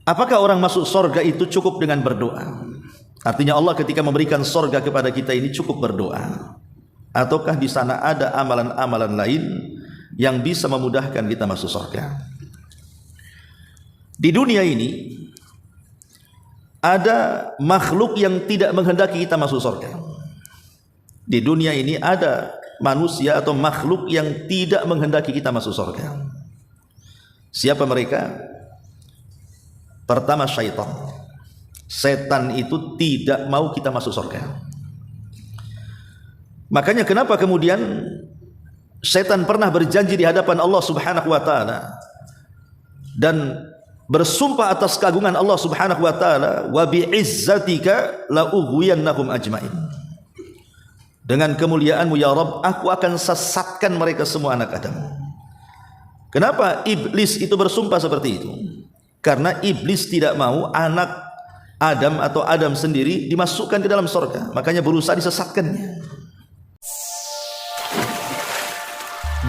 Apakah orang masuk surga itu cukup dengan berdoa? Artinya Allah ketika memberikan surga kepada kita ini cukup berdoa, ataukah di sana ada amalan-amalan lain yang bisa memudahkan kita masuk surga? Di dunia ini ada makhluk yang tidak menghendaki kita masuk surga. Di dunia ini ada manusia atau makhluk yang tidak menghendaki kita masuk surga. Siapa mereka? Pertama, syaitan. Setan itu tidak mau kita masuk surga. Makanya kenapa kemudian setan pernah berjanji di hadapan Allah Subhanahu wa taala dan bersumpah atas keagungan Allah Subhanahu wa taala, wa bi'izzatika la ughwiyannahum ajmain. Dengan kemuliaanmu ya Rabb, aku akan sesatkan mereka semua anak Adam. Kenapa iblis itu bersumpah seperti itu? Karena iblis tidak mau anak Adam atau Adam sendiri dimasukkan ke dalam surga, makanya berusaha disesatkannya.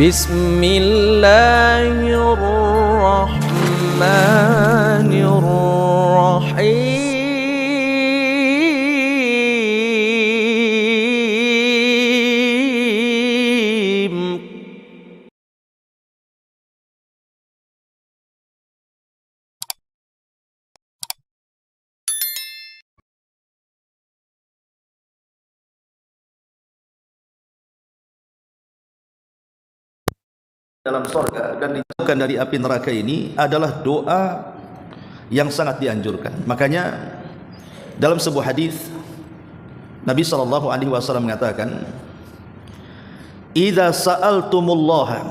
Bismillahirrahmanirrahim. Dalam surga dan dijauhkan dari api neraka ini adalah doa yang sangat dianjurkan. Makanya dalam sebuah hadis Nabi sallallahu alaihi wasallam mengatakan, "Idza sa'altumullaha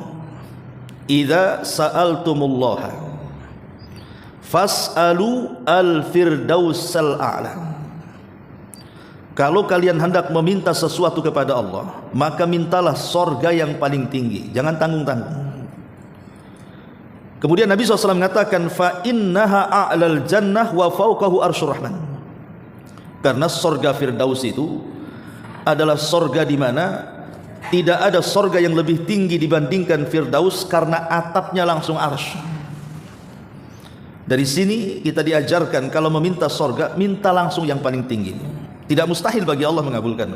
fas'alu al-firdausal a'la." Kalau kalian hendak meminta sesuatu kepada Allah, maka mintalah surga yang paling tinggi, jangan tanggung-tanggung. Kemudian Nabi SAW mengatakan, fa innaha a'lal jannah wa fawqahu arsyur rahman. Karena surga Firdaus itu adalah surga di mana tidak ada surga yang lebih tinggi dibandingkan Firdaus, karena atapnya langsung arsy. Dari sini kita diajarkan kalau meminta surga, minta langsung yang paling tinggi. Tidak mustahil bagi Allah mengabulkan.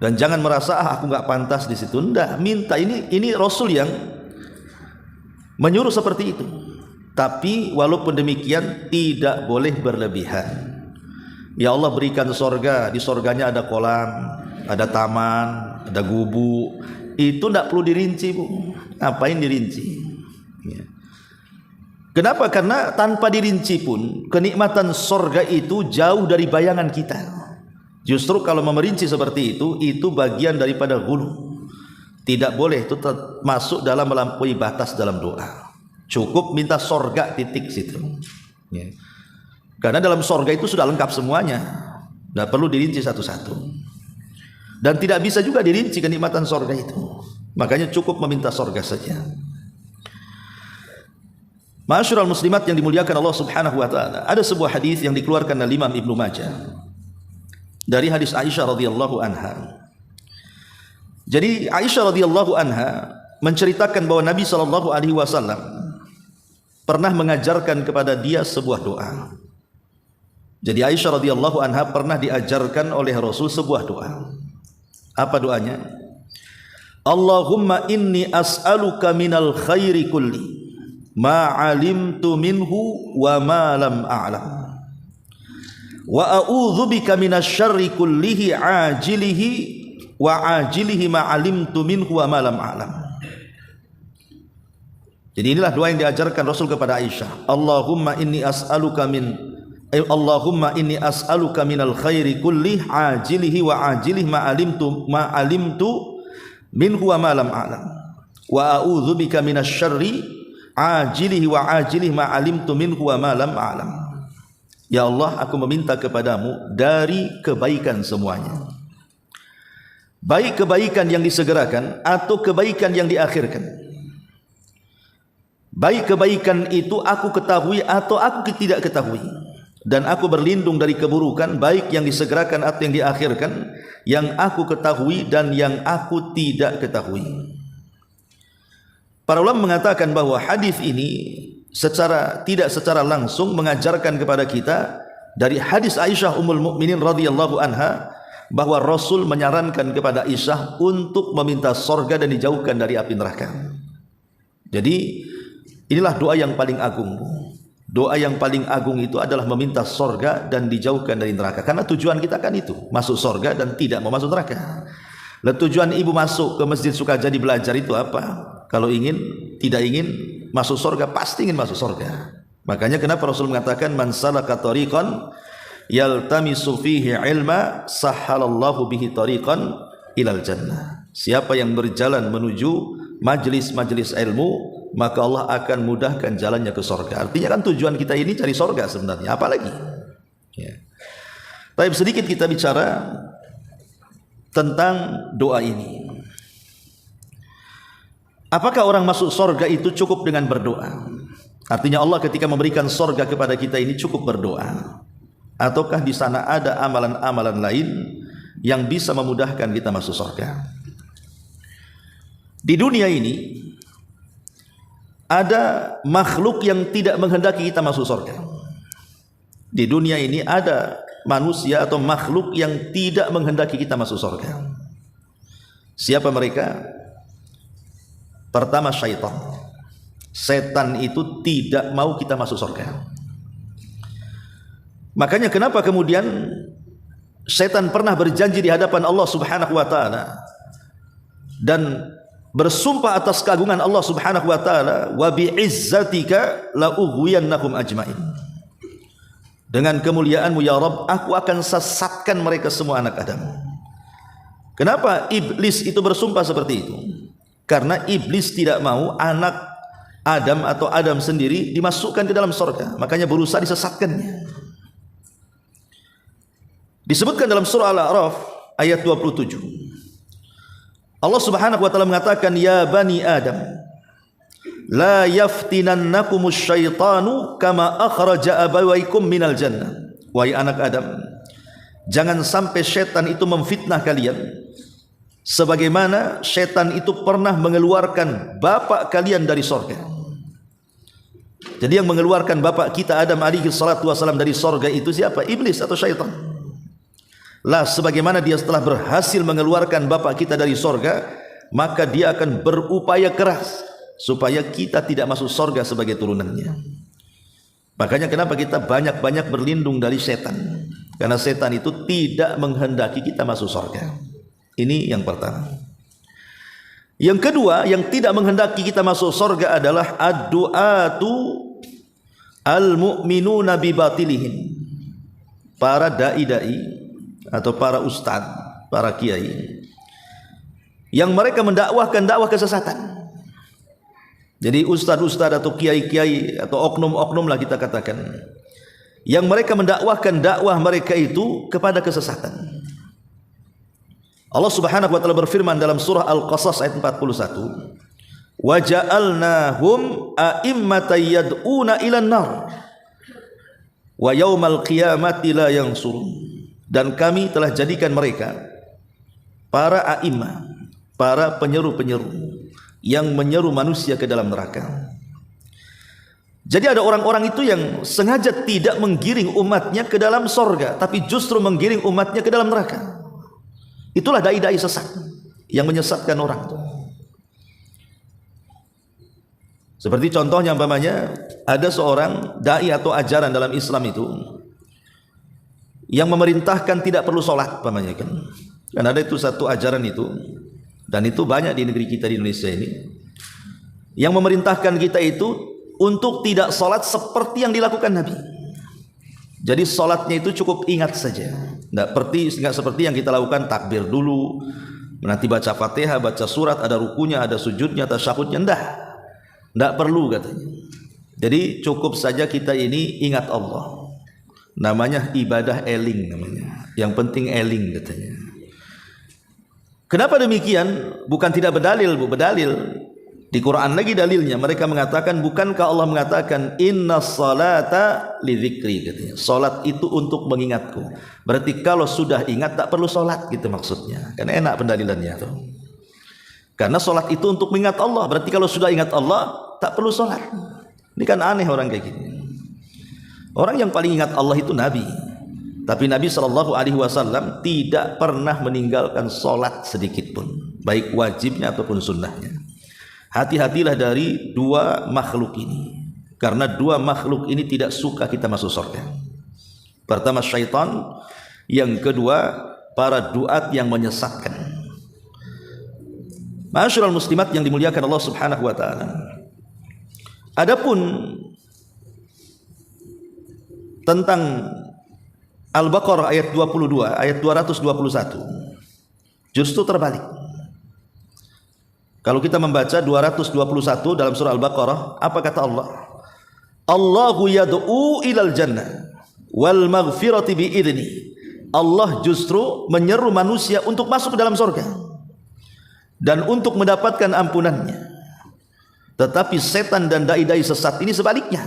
Dan jangan merasa aku nggak pantas di situ. Enggak, minta. Ini Rasul yang menyuruh seperti itu. Tapi walaupun demikian tidak boleh berlebihan. Ya Allah berikan surga, di surganya ada kolam, ada taman, ada gubu. Itu tidak perlu dirinci, Bu. Ngapain dirinci? Ya. Kenapa? Karena tanpa dirinci pun kenikmatan surga itu jauh dari bayangan kita. Justru kalau memerinci seperti itu bagian daripada ghulu. Tidak boleh itu masuk dalam melampaui batas dalam doa. Cukup minta surga titik situ. Ya. Karena dalam surga itu sudah lengkap semuanya. Tidak perlu dirinci satu-satu. Dan tidak bisa juga dirinci kenikmatan surga itu. Makanya cukup meminta surga saja. Ma'asyiral muslimat yang dimuliakan Allah Subhanahu wa taala, ada sebuah hadis yang dikeluarkan oleh Imam Ibnu Majah dari hadis Aisyah radhiyallahu anha. Jadi Aisyah radhiyallahu anha menceritakan bahwa Nabi sallallahu alaihi wasallam pernah mengajarkan kepada dia sebuah doa. Jadi Aisyah radhiyallahu anha pernah diajarkan oleh Rasul sebuah doa. Apa doanya? Allahumma inni as'aluka minal khairi kulli ma 'alimtu minhu wa ma lam a'lam. Wa a'udzubika minasyarri kullihi 'ajilihi wa ajilihi ma 'alimtu minhu wa ma lam a'lam. Jadi inilah doa yang diajarkan Rasul kepada Aisyah. Allahumma inni as'aluka minal khairi kulli ajilihi wa ajilihi ma 'alimtu minhu wa ma lam a'lam. Wa a'udzubika minasyarri ajilihi wa ajilihi ma 'alimtu minhu wa ma lam a'lam. Ya Allah, aku meminta kepadamu dari kebaikan semuanya. Baik kebaikan yang disegerakan atau kebaikan yang diakhirkan. Baik kebaikan itu aku ketahui atau aku tidak ketahui. Dan aku berlindung dari keburukan, baik yang disegerakan atau yang diakhirkan, yang aku ketahui dan yang aku tidak ketahui. Para ulama mengatakan bahwa hadis ini tidak secara langsung mengajarkan kepada kita dari hadis Aisyah Ummul Mukminin radhiyallahu anha bahwa Rasul menyarankan kepada Aisyah untuk meminta sorga dan dijauhkan dari api neraka. Jadi inilah doa yang paling agung. Doa yang paling agung itu adalah meminta sorga dan dijauhkan dari neraka. Karena tujuan kita kan itu, masuk sorga dan tidak mau masuk neraka. Lalu tujuan ibu masuk ke Masjid Sukajadi belajar itu apa? Kalau tidak ingin masuk sorga, pasti ingin masuk sorga. Makanya kenapa Rasul mengatakan man salaka tariqan yaltamisu fihi ilma sahhalallahu bihi tariqan ilal jannah. Siapa yang berjalan menuju majlis-majlis ilmu, maka Allah akan mudahkan jalannya ke sorga. Artinya kan tujuan kita ini cari sorga sebenarnya, apalagi ya. Tapi sedikit kita bicara tentang doa ini. Apakah orang masuk sorga itu cukup dengan berdoa? Artinya Allah ketika memberikan sorga kepada kita ini cukup berdoa, ataukah di sana ada amalan-amalan lain yang bisa memudahkan kita masuk sorga? Di dunia ini ada makhluk yang tidak menghendaki kita masuk surga. Di dunia ini ada manusia atau makhluk yang tidak menghendaki kita masuk surga. Siapa mereka? Pertama, syaitan. Setan itu tidak mau kita masuk surga. Makanya kenapa kemudian setan pernah berjanji di hadapan Allah Subhanahu wa taala dan bersumpah atas keagungan Allah Subhanahu wa taala, wa bi'izzatika la ughwiyannahum ajmain. Dengan kemuliaanmu ya Rabb, aku akan sesatkan mereka semua anak Adam. Kenapa iblis itu bersumpah seperti itu? Karena iblis tidak mau anak Adam atau Adam sendiri dimasukkan ke dalam surga, makanya berusaha disesatkannya. Disebutkan dalam surah Al-A'raf ayat 27. Allah Subhanahu wa taala mengatakan, ya bani Adam, la yaftinannakumus syaitanu kama akhraja abawaikum minal jannah. Wahai anak Adam, jangan sampai setan itu memfitnah kalian sebagaimana setan itu pernah mengeluarkan bapak kalian dari surga. Jadi yang mengeluarkan bapak kita Adam alaihi salatu wasalam dari surga itu siapa? Iblis atau syaitan. Lah sebagaimana dia setelah berhasil mengeluarkan bapak kita dari sorga, maka dia akan berupaya keras supaya kita tidak masuk sorga sebagai turunannya. Makanya kenapa kita banyak-banyak berlindung dari setan, karena setan itu tidak menghendaki kita masuk sorga. Ini yang pertama. Yang kedua, yang tidak menghendaki kita masuk sorga adalah ad-du'atu al-mu'minuna bi batilihim. Para dai-dai atau para ustadz, para kiai yang mereka mendakwahkan dakwah kesesatan. Jadi ustadz-ustadz atau kiai-kiai atau oknum-oknum lah kita katakan, yang mereka mendakwahkan dakwah mereka itu kepada kesesatan. Allah Subhanahu wa taala berfirman dalam surah Al-Qasas ayat 41, wa ja'alnahum a'immatan yad'una ilan nar wa yaumal qiyamati la yansurun. Dan kami telah jadikan mereka para a'imah, para penyeru-penyeru yang menyeru manusia ke dalam neraka. Jadi ada orang-orang itu yang sengaja tidak menggiring umatnya ke dalam sorga, tapi justru menggiring umatnya ke dalam neraka. Itulah dai-dai sesat yang menyesatkan orang. Seperti contohnya umpamanya ada seorang dai atau ajaran dalam Islam itu yang memerintahkan tidak perlu sholat umpamanya kan. Kan ada itu satu ajaran itu, dan itu banyak di negeri kita di Indonesia ini, yang memerintahkan kita itu untuk tidak sholat seperti yang dilakukan Nabi. Jadi sholatnya itu cukup ingat saja, nggak seperti yang kita lakukan takbir dulu, nanti baca Fatihah, baca surat, ada rukunya, ada sujudnya, tasyahudnya, nggak perlu katanya. Jadi cukup saja kita ini ingat Allah. Namanya ibadah eling namanya. Yang penting eling katanya. Kenapa demikian? Bukan tidak berdalil, Bu, berdalil. Di Quran lagi dalilnya. Mereka mengatakan, bukankah Allah mengatakan inna salata li dzikri katanya. Salat itu untuk mengingatku. Berarti kalau sudah ingat tak perlu salat gitu maksudnya. Karena enak pendalilannya tuh. Karena salat itu untuk mengingat Allah. Berarti kalau sudah ingat Allah tak perlu salat. Ini kan aneh orang kayak gini. Orang yang paling ingat Allah itu Nabi. Tapi Nabi SAW tidak pernah meninggalkan sholat sedikit pun, baik wajibnya ataupun sunnahnya. Hati-hatilah dari dua makhluk ini, karena dua makhluk ini tidak suka kita masuk surga. Pertama syaitan, yang kedua para duat yang menyesatkan. Ma'asyiral muslimat yang dimuliakan Allah Subhanahu wa taala. Adapun tentang Al-Baqarah ayat 22, ayat 221, justru terbalik. Kalau kita membaca 221 dalam surah Al-Baqarah, apa kata Allah? Allahu yad'u ilal jannah wal maghfirati bi idni. Allah justru menyeru manusia untuk masuk ke dalam surga dan untuk mendapatkan ampunannya. Tetapi setan dan dai-dai sesat ini sebaliknya.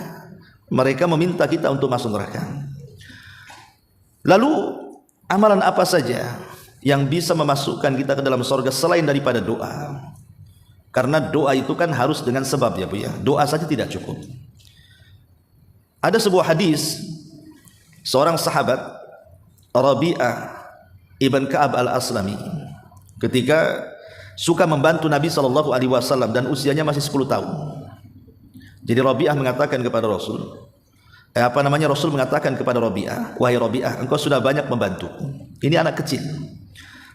Mereka meminta kita untuk masuk neraka. Lalu amalan apa saja yang bisa memasukkan kita ke dalam surga selain daripada doa? Karena doa itu kan harus dengan sebab ya Bu ya. Doa saja tidak cukup. Ada sebuah hadis seorang sahabat Rabi'ah ibn Ka'ab al-Aslami ketika suka membantu Nabi SAW dan usianya masih 10 tahun. Jadi Rabi'ah mengatakan kepada Rasul, Rasul mengatakan kepada Rabi'ah, wahai Rabi'ah, engkau sudah banyak membantu. Ini anak kecil,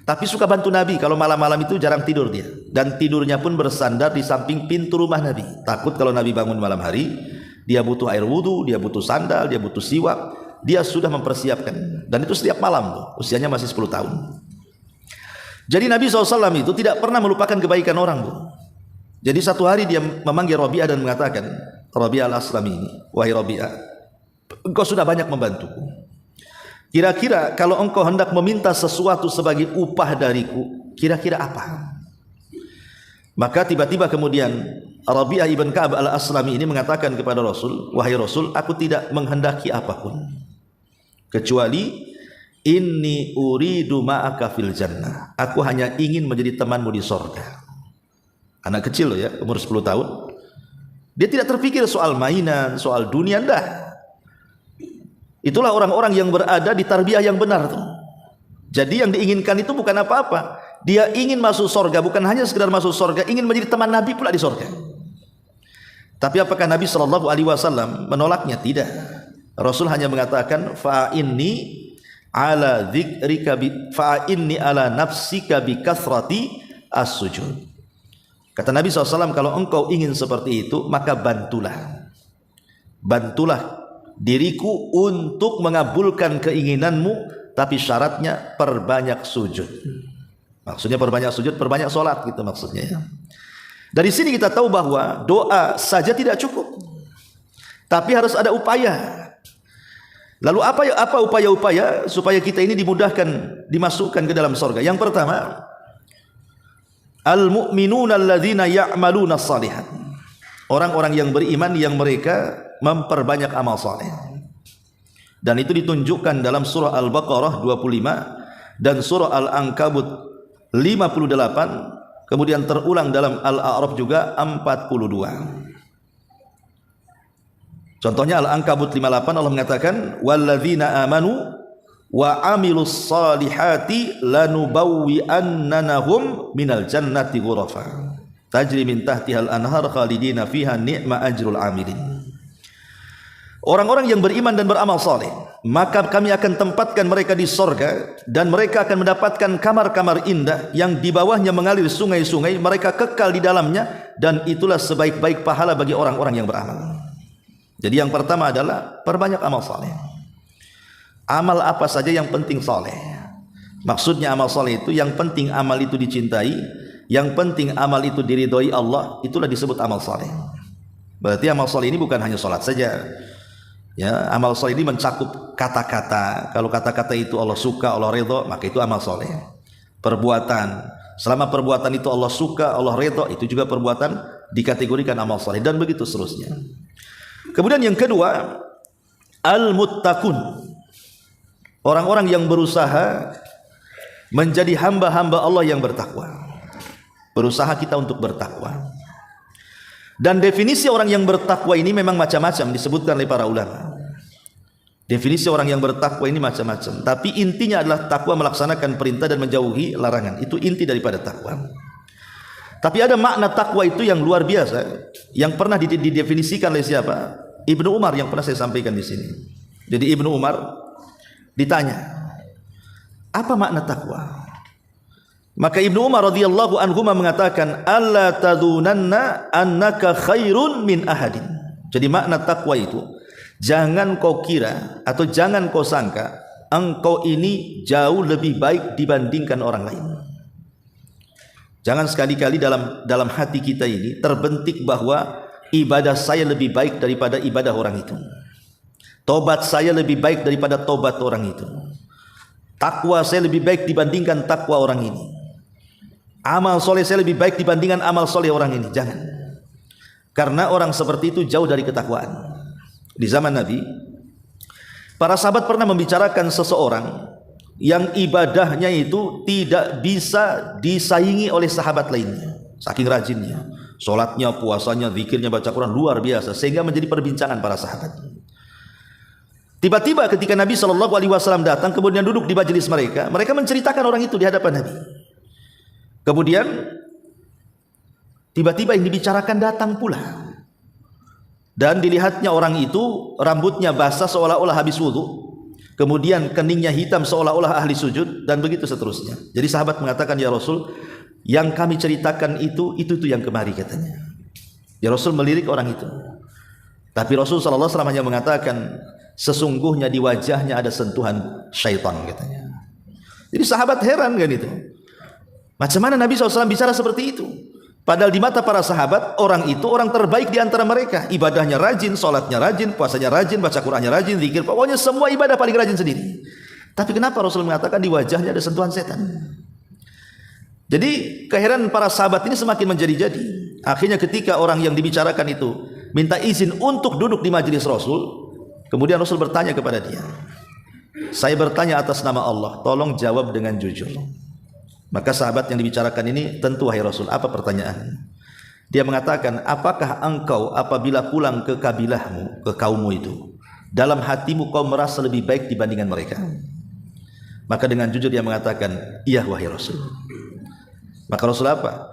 tapi suka bantu Nabi. Kalau malam-malam itu jarang tidur dia, dan tidurnya pun bersandar di samping pintu rumah Nabi. Takut kalau Nabi bangun malam hari, dia butuh air wudu, dia butuh sandal, dia butuh siwak, dia sudah mempersiapkan. Dan itu setiap malam tuh, usianya masih 10 tahun. Jadi Nabi SAW itu tidak pernah melupakan kebaikan orang Bu. Jadi satu hari dia memanggil Rabi'ah dan mengatakan, Rabi'ah al-Aslami ini, wahai Rabi'ah, engkau sudah banyak membantuku. Kira-kira kalau engkau hendak meminta sesuatu sebagai upah dariku, kira-kira apa? Maka tiba-tiba kemudian Rabi'ah ibn Ka'ab al-Aslami ini mengatakan kepada Rasul, wahai Rasul, aku tidak menghendaki apapun kecuali inni uridu ma'aka fil jannah. Aku hanya ingin menjadi temanmu di sorga. Anak kecil loh ya, umur 10 tahun. Dia tidak terpikir soal mainan, soal dunia, enggak. Itulah orang-orang yang berada di tarbiyah yang benar tuh. Jadi yang diinginkan itu bukan apa-apa. Dia ingin masuk sorga, bukan hanya sekedar masuk sorga, ingin menjadi teman Nabi pula di sorga. Tapi apakah Nabi SAW menolaknya? Tidak. Rasul hanya mengatakan, fa'inni ala dzikrika fa'inni ala nafsika bi kathrati as-sujud. Kata Nabi SAW, kalau engkau ingin seperti itu, maka bantulah diriku untuk mengabulkan keinginanmu, tapi syaratnya perbanyak sujud. Maksudnya perbanyak sujud, perbanyak sholat gitu maksudnya. Dari sini kita tahu bahwa doa saja tidak cukup, tapi harus ada upaya. Lalu apa upaya-upaya supaya kita ini dimudahkan dimasukkan ke dalam surga? Yang pertama, al-mu'minuna alladzina ya'maluna shalihat. Orang-orang yang beriman yang mereka memperbanyak amal saleh. Dan itu ditunjukkan dalam surah Al-Baqarah 25 dan surah Al-Ankabut 58, kemudian terulang dalam Al-A'raf juga 42. Contohnya Al-Ankabut 58 Allah mengatakan walladzina amanu wa amilus salihati lanubawwi'annahum minal jannati ghurafa tajri min tahtihal anhar khalidina fiha ni'ma ajrul amilin. Orang-orang yang beriman dan beramal saleh, maka kami akan tempatkan mereka di sorga, dan mereka akan mendapatkan kamar-kamar indah yang di bawahnya mengalir sungai-sungai, mereka kekal di dalamnya, dan itulah sebaik-baik pahala bagi orang-orang yang beramal. Jadi yang pertama adalah perbanyak amal saleh. Amal apa saja yang penting saleh. Maksudnya amal saleh itu yang penting amal itu dicintai, yang penting amal itu diridhoi Allah, itulah disebut amal saleh. Berarti amal saleh ini bukan hanya salat saja. Ya, amal saleh ini mencakup kata-kata. Kalau kata-kata itu Allah suka, Allah ridho, maka itu amal saleh. Perbuatan, selama perbuatan itu Allah suka, Allah ridho, itu juga perbuatan dikategorikan amal saleh, dan begitu seterusnya. Kemudian yang kedua, al-muttaqun. Orang-orang yang berusaha menjadi hamba-hamba Allah yang bertakwa. Berusaha kita untuk bertakwa. Dan definisi orang yang bertakwa ini memang macam-macam disebutkan oleh para ulama. Definisi orang yang bertakwa ini macam-macam, tapi intinya adalah takwa melaksanakan perintah dan menjauhi larangan. Itu inti daripada takwa. Tapi ada makna takwa itu yang luar biasa, yang pernah didefinisikan oleh siapa? Ibnu Umar, yang pernah saya sampaikan di sini. Jadi Ibnu Umar ditanya, apa makna takwa? Maka Ibnu Umar radhiyallahu anhu mengatakan, alla tadunanna annaka khairun min ahadin. Jadi makna takwa itu, jangan kau kira atau jangan kau sangka engkau ini jauh lebih baik dibandingkan orang lain. Jangan sekali-kali dalam hati kita ini terbentik bahwa ibadah saya lebih baik daripada ibadah orang itu. Tobat saya lebih baik daripada tobat orang itu. Takwa saya lebih baik dibandingkan takwa orang ini. Amal soleh saya lebih baik dibandingkan amal soleh orang ini. Jangan. Karena orang seperti itu jauh dari ketakwaan. Di zaman Nabi, para sahabat pernah membicarakan seseorang yang ibadahnya itu tidak bisa disaingi oleh sahabat lainnya. Saking rajinnya. Sholatnya, puasanya, zikirnya, baca Quran luar biasa. Sehingga menjadi perbincangan para sahabat. Tiba-tiba ketika Nabi SAW datang, kemudian duduk di majelis mereka, mereka menceritakan orang itu di hadapan Nabi. Kemudian tiba-tiba yang dibicarakan datang pula, dan dilihatnya orang itu rambutnya basah seolah-olah habis wudu, kemudian keningnya hitam seolah-olah ahli sujud, dan begitu seterusnya. Jadi sahabat mengatakan, ya Rasul, yang kami ceritakan itu yang kemari, katanya. Ya Rasul melirik orang itu, tapi Rasul SAW hanya mengatakan, sesungguhnya di wajahnya ada sentuhan syaitan, katanya. Jadi sahabat heran kan itu. Macam mana Nabi SAW bicara seperti itu? Padahal di mata para sahabat, orang itu orang terbaik di antara mereka. Ibadahnya rajin, sholatnya rajin, puasanya rajin, baca Qurannya rajin, zikir, pokoknya semua ibadah paling rajin sendiri. Tapi kenapa Rasul mengatakan di wajahnya ada sentuhan setan? Jadi keheranan para sahabat ini semakin menjadi-jadi. Akhirnya ketika orang yang dibicarakan itu minta izin untuk duduk di majelis Rasul, kemudian Rasul bertanya kepada dia, saya bertanya atas nama Allah, tolong jawab dengan jujur. Maka sahabat yang dibicarakan ini, tentu wahai Rasul, apa pertanyaan? Dia mengatakan, apakah engkau apabila pulang ke kabilahmu, ke kaummu itu, dalam hatimu kau merasa lebih baik dibandingkan mereka? Maka dengan jujur dia mengatakan, iya wahai Rasul. Maka Rasul apa?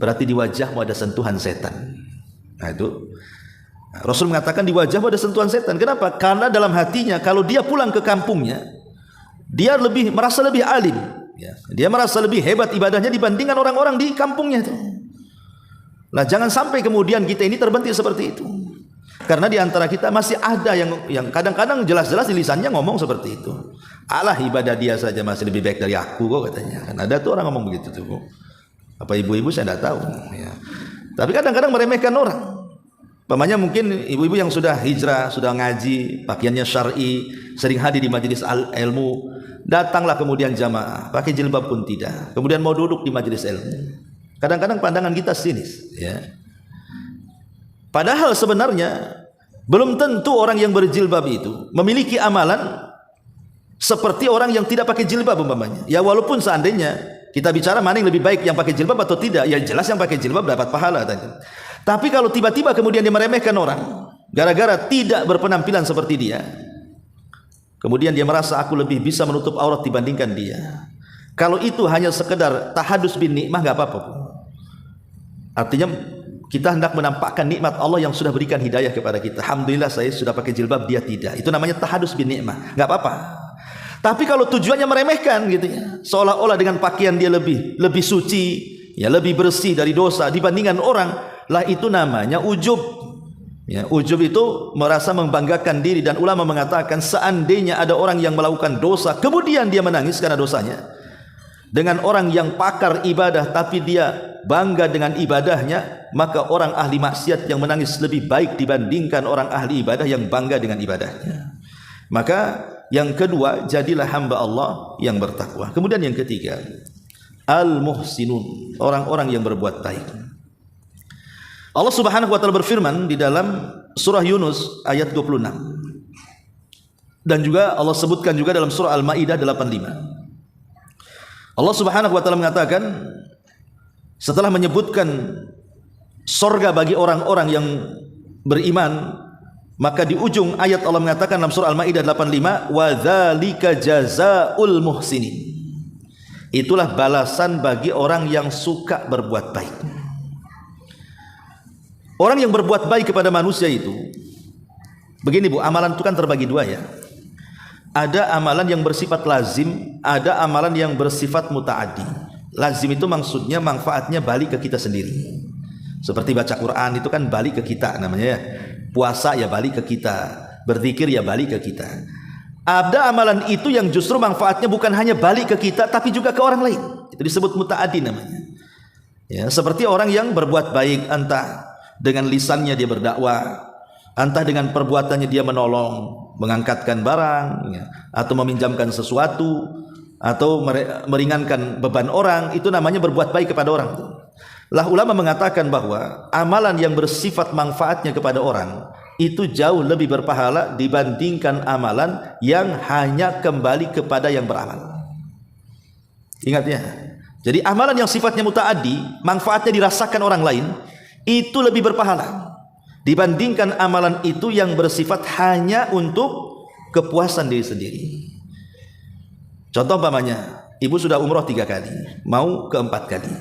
Berarti di wajahmu ada sentuhan setan. Nah itu Rasul mengatakan di wajahmu ada sentuhan setan. Kenapa? Karena dalam hatinya kalau dia pulang ke kampungnya, dia merasa lebih alim, ya. Dia merasa lebih hebat ibadahnya dibandingkan orang-orang di kampungnya itu. Nah, jangan sampai kemudian kita ini terbentik seperti itu. Karena di antara kita masih ada yang kadang-kadang jelas-jelas di lisannya ngomong seperti itu. Alah, ibadah dia saja masih lebih baik dari aku kok, katanya. Kan ada tuh orang ngomong begitu tuh. Apa ibu-ibu saya tidak tahu, ya. Tapi kadang-kadang meremehkan orang. Pamannya mungkin ibu-ibu yang sudah hijrah, sudah ngaji, pakaiannya syar'i, sering hadir di majelis ilmu, datanglah kemudian jamaah, pakai jilbab pun tidak, kemudian mau duduk di majelis ilmu. Kadang-kadang pandangan kita sinis, ya. Padahal sebenarnya belum tentu orang yang berjilbab itu memiliki amalan seperti orang yang tidak pakai jilbab umpamanya. Ya walaupun seandainya kita bicara mana yang lebih baik, yang pakai jilbab atau tidak, ya jelas yang pakai jilbab dapat pahala tadi. Tapi kalau tiba-tiba kemudian dia meremehkan orang gara-gara tidak berpenampilan seperti dia, kemudian dia merasa aku lebih bisa menutup aurat dibandingkan dia. Kalau itu hanya sekedar tahadus bin nikmah, enggak apa-apa. Artinya kita hendak menampakkan nikmat Allah yang sudah berikan hidayah kepada kita. Alhamdulillah saya sudah pakai jilbab, dia tidak. Itu namanya tahadus bin nikmah, enggak apa-apa. Tapi kalau tujuannya meremehkan gitu ya, seolah-olah dengan pakaian dia lebih suci, ya lebih bersih dari dosa dibandingkan orang, lah itu namanya ujub. Ya, ujub itu merasa membanggakan diri, dan ulama mengatakan seandainya ada orang yang melakukan dosa kemudian dia menangis karena dosanya, dengan orang yang pakar ibadah tapi dia bangga dengan ibadahnya, maka orang ahli maksiat yang menangis lebih baik dibandingkan orang ahli ibadah yang bangga dengan ibadahnya. Maka yang kedua, jadilah hamba Allah yang bertakwa. Kemudian yang ketiga, al-muhsinun, orang-orang yang berbuat baik. Allah Subhanahu wa taala berfirman di dalam surah Yunus ayat 26. Dan juga Allah sebutkan juga dalam surah Al-Maidah 85. Allah Subhanahu wa taala mengatakan setelah menyebutkan surga bagi orang-orang yang beriman, maka di ujung ayat Allah mengatakan dalam surah Al-Maidah 85, wa dzalika jazaa'ul muhsinin. Itulah balasan bagi orang yang suka berbuat baik. Orang yang berbuat baik kepada manusia itu, begini Bu, amalan itu kan terbagi dua ya. Ada amalan yang bersifat lazim, ada amalan yang bersifat muta'addi. Lazim itu maksudnya manfaatnya balik ke kita sendiri. Seperti baca Quran itu kan balik ke kita namanya ya. Puasa ya balik ke kita, berzikir ya balik ke kita. Ada amalan itu yang justru manfaatnya bukan hanya balik ke kita tapi juga ke orang lain. Itu disebut muta'addi namanya. Ya, seperti orang yang berbuat baik, entah dengan lisannya dia berdakwah, entah dengan perbuatannya dia menolong, mengangkatkan barang ya, atau meminjamkan sesuatu, atau meringankan beban orang, itu namanya berbuat baik kepada orang. Lah ulama mengatakan bahwa amalan yang bersifat manfaatnya kepada orang itu jauh lebih berpahala dibandingkan amalan yang hanya kembali kepada yang beramal. Ingat ya. Jadi amalan yang sifatnya muta'addi, manfaatnya dirasakan orang lain, itu lebih berpahala dibandingkan amalan itu yang bersifat hanya untuk kepuasan diri sendiri. Contoh umpamanya, ibu sudah umroh 3 kali, mau ke-4 kali.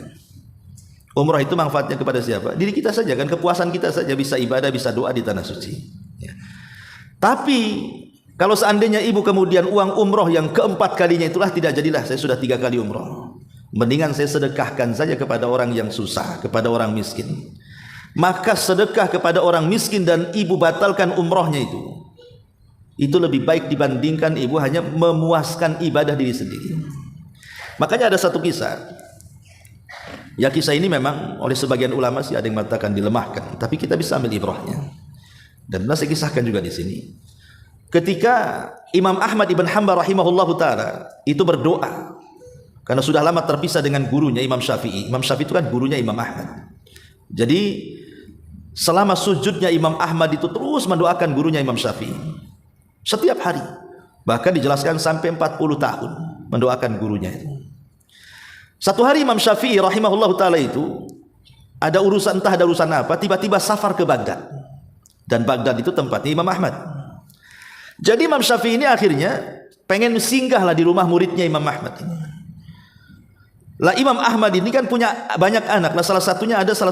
Umrah itu manfaatnya kepada siapa? Diri kita saja kan, kepuasan kita saja, bisa ibadah, bisa doa di tanah suci ya. Tapi kalau seandainya ibu kemudian uang umroh yang ke-4 kalinya itulah tidak jadilah, saya sudah 3 kali umroh, mendingan saya sedekahkan saja kepada orang yang susah, kepada orang miskin. Maka sedekah kepada orang miskin dan ibu batalkan umrohnya itu lebih baik dibandingkan ibu hanya memuaskan ibadah diri sendiri. Makanya ada satu kisah. Ya, kisah ini memang oleh sebagian ulama sih ada yang mengatakan dilemahkan, tapi kita bisa ambil ibrahnya. Dan saya kisahkan juga di sini. Ketika Imam Ahmad ibn Hanbal rahimahullahu taala itu berdoa karena sudah lama terpisah dengan gurunya Imam Syafi'i. Imam Syafi'i itu kan gurunya Imam Ahmad. Jadi selama sujudnya Imam Ahmad itu terus mendoakan gurunya Imam Syafi'i. Setiap hari. Bahkan dijelaskan sampai 40 tahun mendoakan gurunya itu. Satu hari Imam Syafi'i rahimahullahu ta'ala itu ada urusan, entah ada urusan apa, tiba-tiba safar ke Baghdad. Dan Baghdad itu tempatnya Imam Ahmad. Jadi Imam Syafi'i ini akhirnya pengen singgahlah di rumah muridnya Imam Ahmad ini. Lah Imam Ahmad ini kan punya banyak anak. Lah salah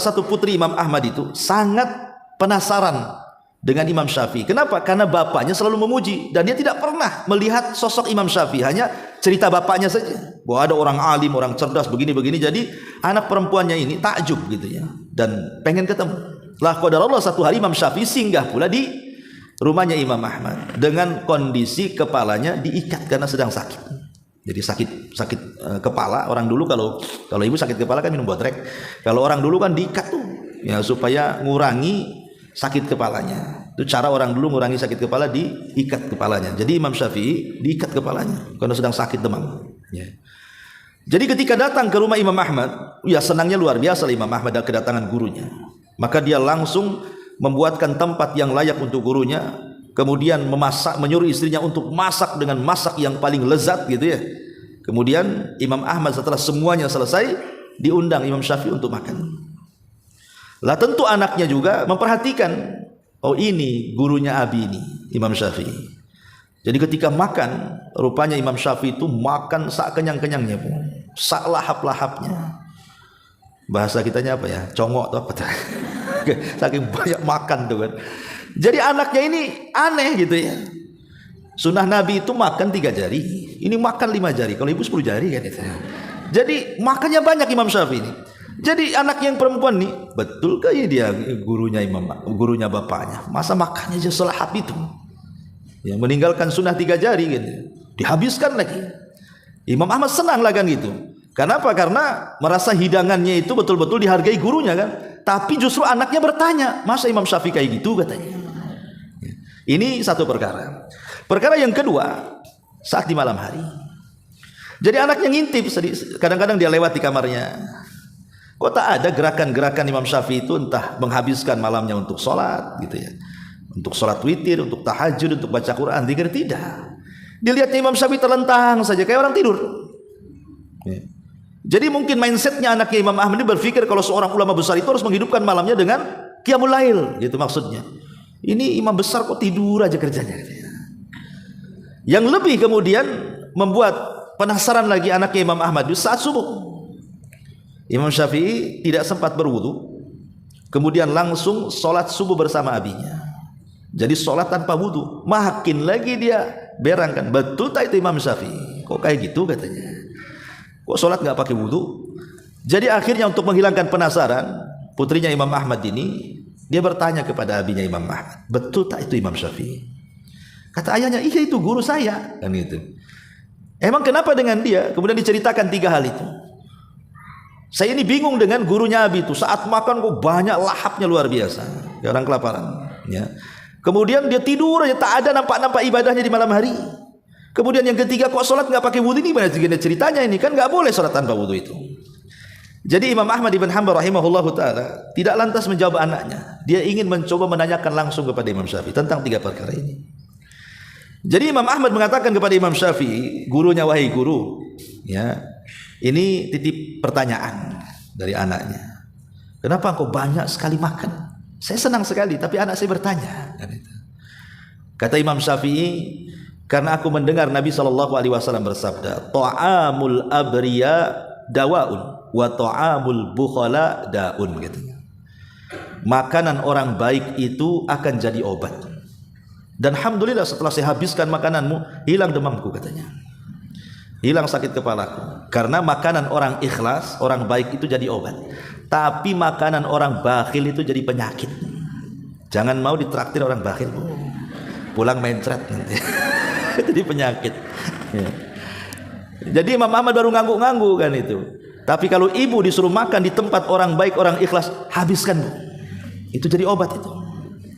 satu putri Imam Ahmad itu sangat penasaran dengan Imam Syafi'i. Kenapa? Karena bapaknya selalu memuji dan dia tidak pernah melihat sosok Imam Syafi'i, hanya cerita bapaknya saja bahwa ada orang alim, orang cerdas begini-begini. Jadi anak perempuannya ini takjub gitu ya dan pengen ketemu. Lah qadarullah satu hari Imam Syafi'i singgah pula di rumahnya Imam Ahmad dengan kondisi kepalanya diikat karena sedang sakit. Jadi sakit kepala. Orang dulu kalau ibu sakit kepala kan minum botrek. Kalau orang dulu kan diikat tuh ya supaya ngurangi sakit kepalanya. Itu cara orang dulu ngurangi sakit kepala, diikat kepalanya. Jadi Imam Syafi'i diikat kepalanya karena sedang sakit demam ya. Jadi ketika datang ke rumah Imam Ahmad, ya senangnya luar biasa Imam Ahmad dan kedatangan gurunya. Maka dia langsung membuatkan tempat yang layak untuk gurunya, kemudian menyuruh istrinya untuk masak dengan masak yang paling lezat gitu ya. Kemudian Imam Ahmad setelah semuanya selesai, diundang Imam Syafi'i untuk makan. Lah tentu anaknya juga memperhatikan, oh ini gurunya Abi ini, Imam Syafi'i. Jadi ketika makan, rupanya Imam Syafi'i itu makan sak kenyang-kenyangnya, sak lahap-lahapnya. Bahasa kitanya apa ya? Congok atau apa? Saking banyak makan tuh kan. Jadi anaknya ini aneh gitu ya. Sunnah Nabi itu makan 3 jari, ini makan 5 jari. Kalau ibu 10 jari kan itu. Jadi makannya banyak Imam Syafi'i ini. Jadi anak yang perempuan nih, betul kayaknya dia gurunya bapaknya. Masa makannya aja selahap itu. Ya, meninggalkan sunnah 3 jari gitu. Dihabiskan lagi. Imam Ahmad senang lah kan gitu. Kenapa? Karena merasa hidangannya itu betul-betul dihargai gurunya kan. Tapi justru anaknya bertanya, masa Imam Syafi'i kayak gitu katanya. Ini satu perkara. Perkara yang kedua, saat di malam hari. Jadi anaknya ngintip, kadang-kadang dia lewat di kamarnya. Kok tak ada gerakan-gerakan Imam Syafi'i itu entah menghabiskan malamnya untuk sholat gitu ya, untuk sholat witir, untuk tahajud, untuk baca Quran, zikir, tidak. Dilihatnya Imam Syafi'i terlentang saja kayak orang tidur ya. Jadi mungkin mindsetnya anaknya Imam Ahmad ini berpikir kalau seorang ulama besar itu harus menghidupkan malamnya dengan qiyamul lail, gitu maksudnya. Ini imam besar kok tidur aja kerjanya. Yang lebih kemudian membuat penasaran lagi anaknya Imam Ahmad itu saat subuh. Imam Syafi'i tidak sempat berwudu, kemudian langsung sholat subuh bersama abinya. Jadi sholat tanpa wudu, makin lagi dia berangkan. Betul tak itu Imam Syafi'i? Kok kayak gitu katanya? Kok sholat nggak pakai wudu? Jadi akhirnya untuk menghilangkan penasaran, putrinya Imam Ahmad ini, dia bertanya kepada abinya Imam Ahmad, betul tak itu Imam Syafi'i? Kata ayahnya, iya itu guru saya, kan itu. Emang kenapa dengan dia? Kemudian diceritakan 3 hal itu. Saya ini bingung dengan gurunya Abi itu. Saat makan kok banyak lahapnya luar biasa, ya, orang kelaparan. Ya. Kemudian dia tidur aja, tak ada nampak-nampak ibadahnya di malam hari. Kemudian yang ketiga, kok sholat nggak pakai wudhu? Ini mana ceritanya ini? Kan nggak boleh sholat tanpa wudhu itu. Jadi Imam Ahmad ibn Hanbal rahimahullahu ta'ala tidak lantas menjawab anaknya. Dia ingin mencoba menanyakan langsung kepada Imam Syafi'i tentang 3 perkara ini. Jadi Imam Ahmad mengatakan kepada Imam Syafi'i, gurunya, wahai guru, ya, ini titip pertanyaan dari anaknya. Kenapa engkau banyak sekali makan? Saya senang sekali, tapi anak saya bertanya. Kata Imam Syafi'i, karena aku mendengar Nabi SAW bersabda, ta'amul abriya dawaun wa ta'amul bukhala daun, katanya. Makanan orang baik itu akan jadi obat. Dan alhamdulillah setelah saya habiskan makananmu, hilang demamku, katanya. Hilang sakit kepalaku. Karena makanan orang ikhlas, orang baik itu jadi obat. Tapi makanan orang bakhil itu jadi penyakit. Jangan mau ditraktir orang bakhil, pulang mencret nanti. Jadi penyakit. Ya. Jadi Imam Ahmad baru ngangguk-ngangguk kan itu. Tapi kalau ibu disuruh makan di tempat orang baik, orang ikhlas, habiskan, Bu. Itu jadi obat itu.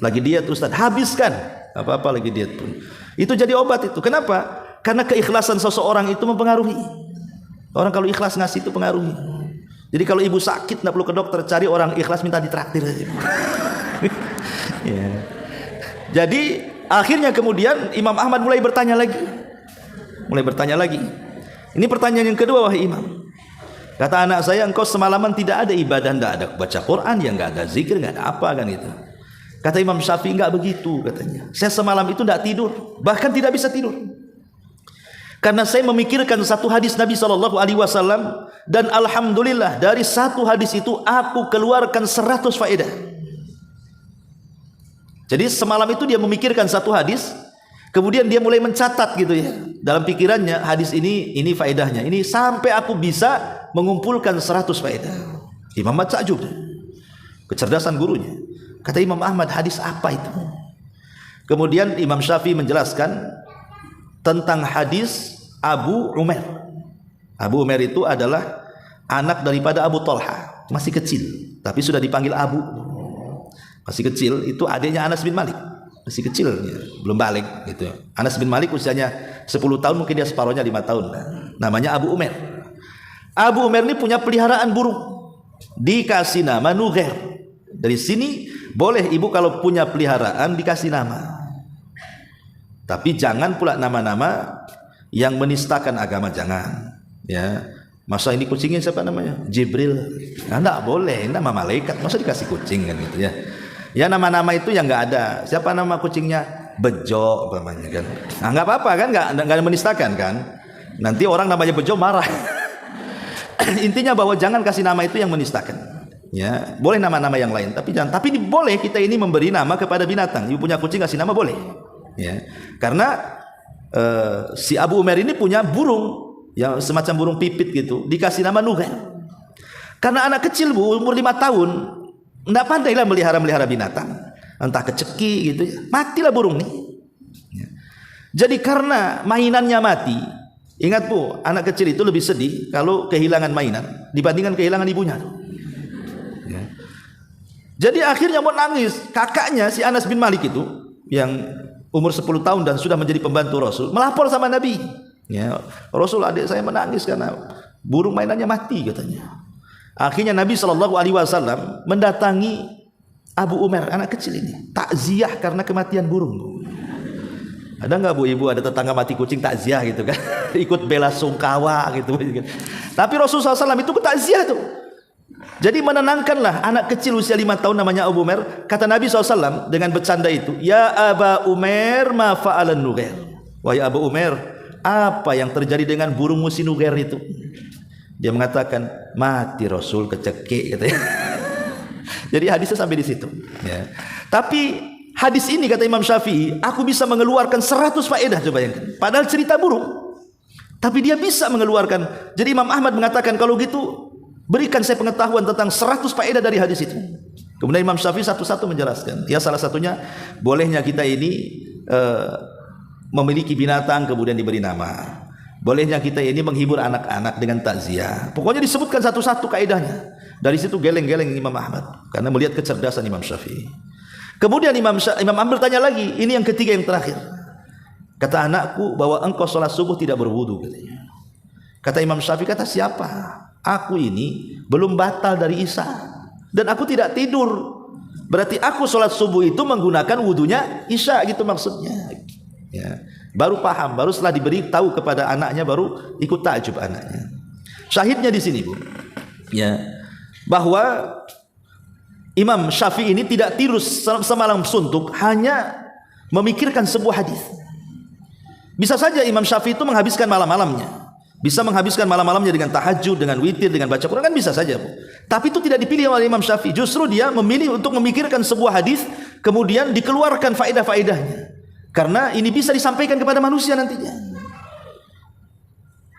Lagi diet Ustaz, habiskan. Apa-apa lagi diet pun. Itu jadi obat itu. Kenapa? Karena keikhlasan seseorang itu mempengaruhi. Orang kalau ikhlas ngasih itu pengaruhi. Jadi kalau ibu sakit nggak perlu ke dokter, cari orang ikhlas minta ditraktir aja. Ya. Jadi akhirnya kemudian Imam Ahmad mulai bertanya lagi. Ini pertanyaan yang kedua, wahai Imam. Kata anak saya, engkau semalaman tidak ada ibadah, tidak ada baca Quran, ya nggak ada zikir, nggak ada apa kan itu. Kata Imam Syafi'i, nggak begitu katanya. Saya semalam itu tidak tidur, bahkan tidak bisa tidur. Karena saya memikirkan satu hadis Nabi SAW, dan alhamdulillah dari satu hadis itu aku keluarkan 100 faedah. Jadi semalam itu dia memikirkan satu hadis, kemudian dia mulai mencatat gitu ya. Dalam pikirannya hadis ini faedahnya. Ini sampai aku bisa mengumpulkan 100 faedah. Imam Ahmad takjub. Kecerdasan gurunya. Kata Imam Ahmad, hadis apa itu? Kemudian Imam Syafi'i menjelaskan tentang hadis Abu Umair. Abu Umair itu adalah anak daripada Abu Talha. Masih kecil, tapi sudah dipanggil Abu. Masih kecil, itu adiknya Anas bin Malik. Masih kecil, ya, belum balik gitu. Anas bin Malik usianya 10 tahun, mungkin dia separuhnya 5 tahun. Namanya Abu Umair. Abu Umair ini punya peliharaan burung. Dikasih nama Nughair. Dari sini boleh ibu kalau punya peliharaan dikasih nama. Tapi jangan pula nama-nama yang menistakan agama, jangan. Ya, masa ini kucingnya siapa namanya? Jibril. Nah, enggak boleh, nama malaikat. Masa dikasih kucing kan gitu ya. Ya nama-nama itu yang enggak ada. Siapa nama kucingnya? Bejo umpamanya kan. Nah, enggak apa-apa kan, enggak menistakan kan. Nanti orang namanya Bejo marah. Intinya bahwa jangan kasih nama itu yang menistakan. Ya, boleh nama-nama yang lain, tapi jangan. Tapi boleh kita ini memberi nama kepada binatang. Ibu punya kucing kasih nama boleh. Ya, karena si Abu Umair ini punya burung yang semacam burung pipit gitu, dikasih nama Nughair. Karena anak kecil, Bu, umur 5 tahun, enggak pandailah melihara binatang, entah keceki gitu ya. Matilah burung nih. Ya. Jadi karena mainannya mati, ingat Bu, anak kecil itu lebih sedih kalau kehilangan mainan dibandingkan kehilangan ibunya. Ya. Jadi akhirnya mau nangis. Kakaknya si Anas bin Malik itu yang umur 10 tahun dan sudah menjadi pembantu Rasul melapor sama Nabi. Ya, Rasul, adik saya menangis karena burung mainannya mati katanya. Akhirnya Nabi SAW mendatangi Abu Umair, anak kecil ini, takziah karena kematian burung. Ada nggak Bu, ibu ada tetangga mati kucing takziah gitu kan? Ikut bela sungkawa gitu. Tapi Rasulullah SAW itu takziah tuh. Jadi menenangkanlah anak kecil usia 5 tahun namanya Abu Umair. Kata Nabi SAW dengan bercanda itu, ya Aba Umair ma fa'alan Nughair. Wahai Abu Umair, apa yang terjadi dengan burung musi Nughair itu? Dia mengatakan, mati Rasul kecekik katanya. Jadi hadisnya sampai di situ ya. Tapi hadis ini kata Imam Syafi'i, aku bisa mengeluarkan 100 faedah, coba bayangkan. Padahal cerita burung, tapi dia bisa mengeluarkan. Jadi Imam Ahmad mengatakan, kalau gitu berikan saya pengetahuan tentang 100 faedah dari hadis itu. Kemudian Imam Syafi'i satu-satu menjelaskan. Ya, salah satunya bolehnya kita ini memiliki binatang kemudian diberi nama. Bolehnya kita ini menghibur anak-anak dengan takziah. Pokoknya disebutkan satu-satu kaidahnya. Dari situ geleng-geleng Imam Ahmad karena melihat kecerdasan Imam Syafi'i. Kemudian Imam Ahmad bertanya lagi, ini yang ketiga yang terakhir. Kata anakku bahwa engkau sholat subuh tidak berwudu katanya. Kata Imam Syafi'i, kata siapa? Aku ini belum batal dari Isya dan aku tidak tidur. Berarti aku sholat subuh itu menggunakan wudunya Isya, gitu maksudnya. Ya, baru paham, baru setelah diberi tahu kepada anaknya baru ikut takjub anaknya. Syahidnya di sini, Bu. Ya, bahwa Imam Syafi'i ini tidak tidur semalam suntuk hanya memikirkan sebuah hadis. Bisa saja Imam Syafi'i itu menghabiskan malam-malamnya, bisa menghabiskan malam-malamnya dengan tahajud, dengan witir, dengan baca Quran, kan bisa saja, Bu. Tapi itu tidak dipilih oleh Imam Syafi'i. Justru dia memilih untuk memikirkan sebuah hadis, kemudian dikeluarkan faedah-faedahnya, karena ini bisa disampaikan kepada manusia nantinya.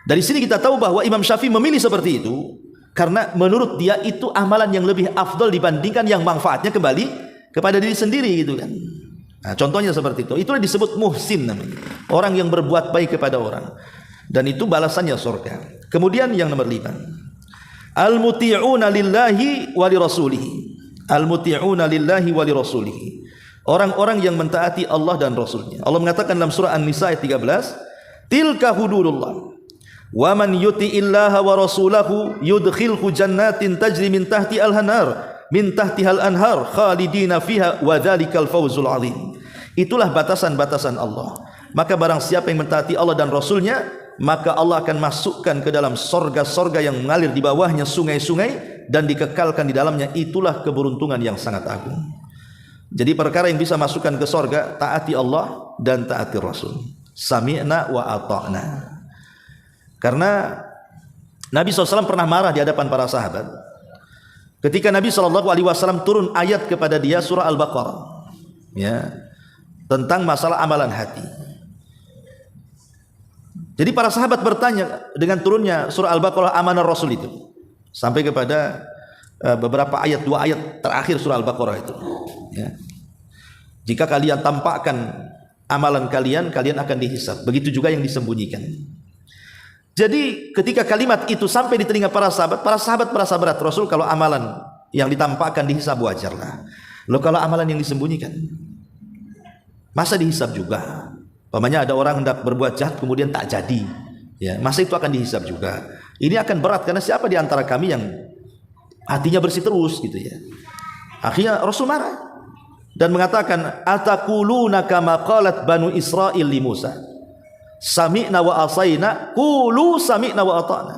Dari sini kita tahu bahwa Imam Syafi'i memilih seperti itu karena menurut dia itu amalan yang lebih afdal dibandingkan yang manfaatnya kembali kepada diri sendiri, gitu kan. Nah, contohnya seperti itu. Itulah disebut muhsin namanya. Orang yang berbuat baik kepada orang. Dan itu balasannya surga. Kemudian yang nomor 5. Al-muti'una lillahi wa li rasulih. Al-muti'una lillahi wa li rasulih. Orang-orang yang mentaati Allah dan Rasulnya. Allah mengatakan dalam surah An-Nisa ayat 13, tilka hududullah. Wa man yuti'illaha wa rasulahu yudkhilhu jannatin tajri min tahti al-anhar min tahtihal anhar khalidina fiha wa dzalikal fawzul azim. Itulah batasan-batasan Allah. Maka barang siapa yang mentaati Allah dan Rasulnya, maka Allah akan masukkan ke dalam sorga-sorga yang mengalir di bawahnya sungai-sungai dan dikekalkan di dalamnya. Itulah keberuntungan yang sangat agung. Jadi perkara yang bisa masukkan ke sorga, taati Allah dan taati Rasul. Sami'na wa ata'na. Karena Nabi SAW pernah marah di hadapan para sahabat ketika Nabi SAW turun ayat kepada dia surah Al-Baqarah, ya, tentang masalah amalan hati. Jadi para sahabat bertanya dengan turunnya surah Al-Baqarah amanah Rasul itu sampai kepada beberapa ayat, 2 ayat terakhir surah Al-Baqarah itu, ya. Jika kalian tampakkan amalan kalian, kalian akan dihisab. Begitu juga yang disembunyikan. Jadi ketika kalimat itu sampai di telinga para sahabat merasa berat. Rasul, kalau amalan yang ditampakkan dihisab wajarlah. Loh, kalau amalan yang disembunyikan, masa dihisab juga? Pamannya ada orang hendak berbuat jahat kemudian tak jadi, ya, masa itu akan dihisab juga? Ini akan berat karena siapa di antara kami yang hatinya bersih terus, gitu ya. Akhirnya Rasul marah dan mengatakan, ataquluna kama qalat banu Israil li Musa, sami'na wa asaina, qulu sami'na wa ata'na.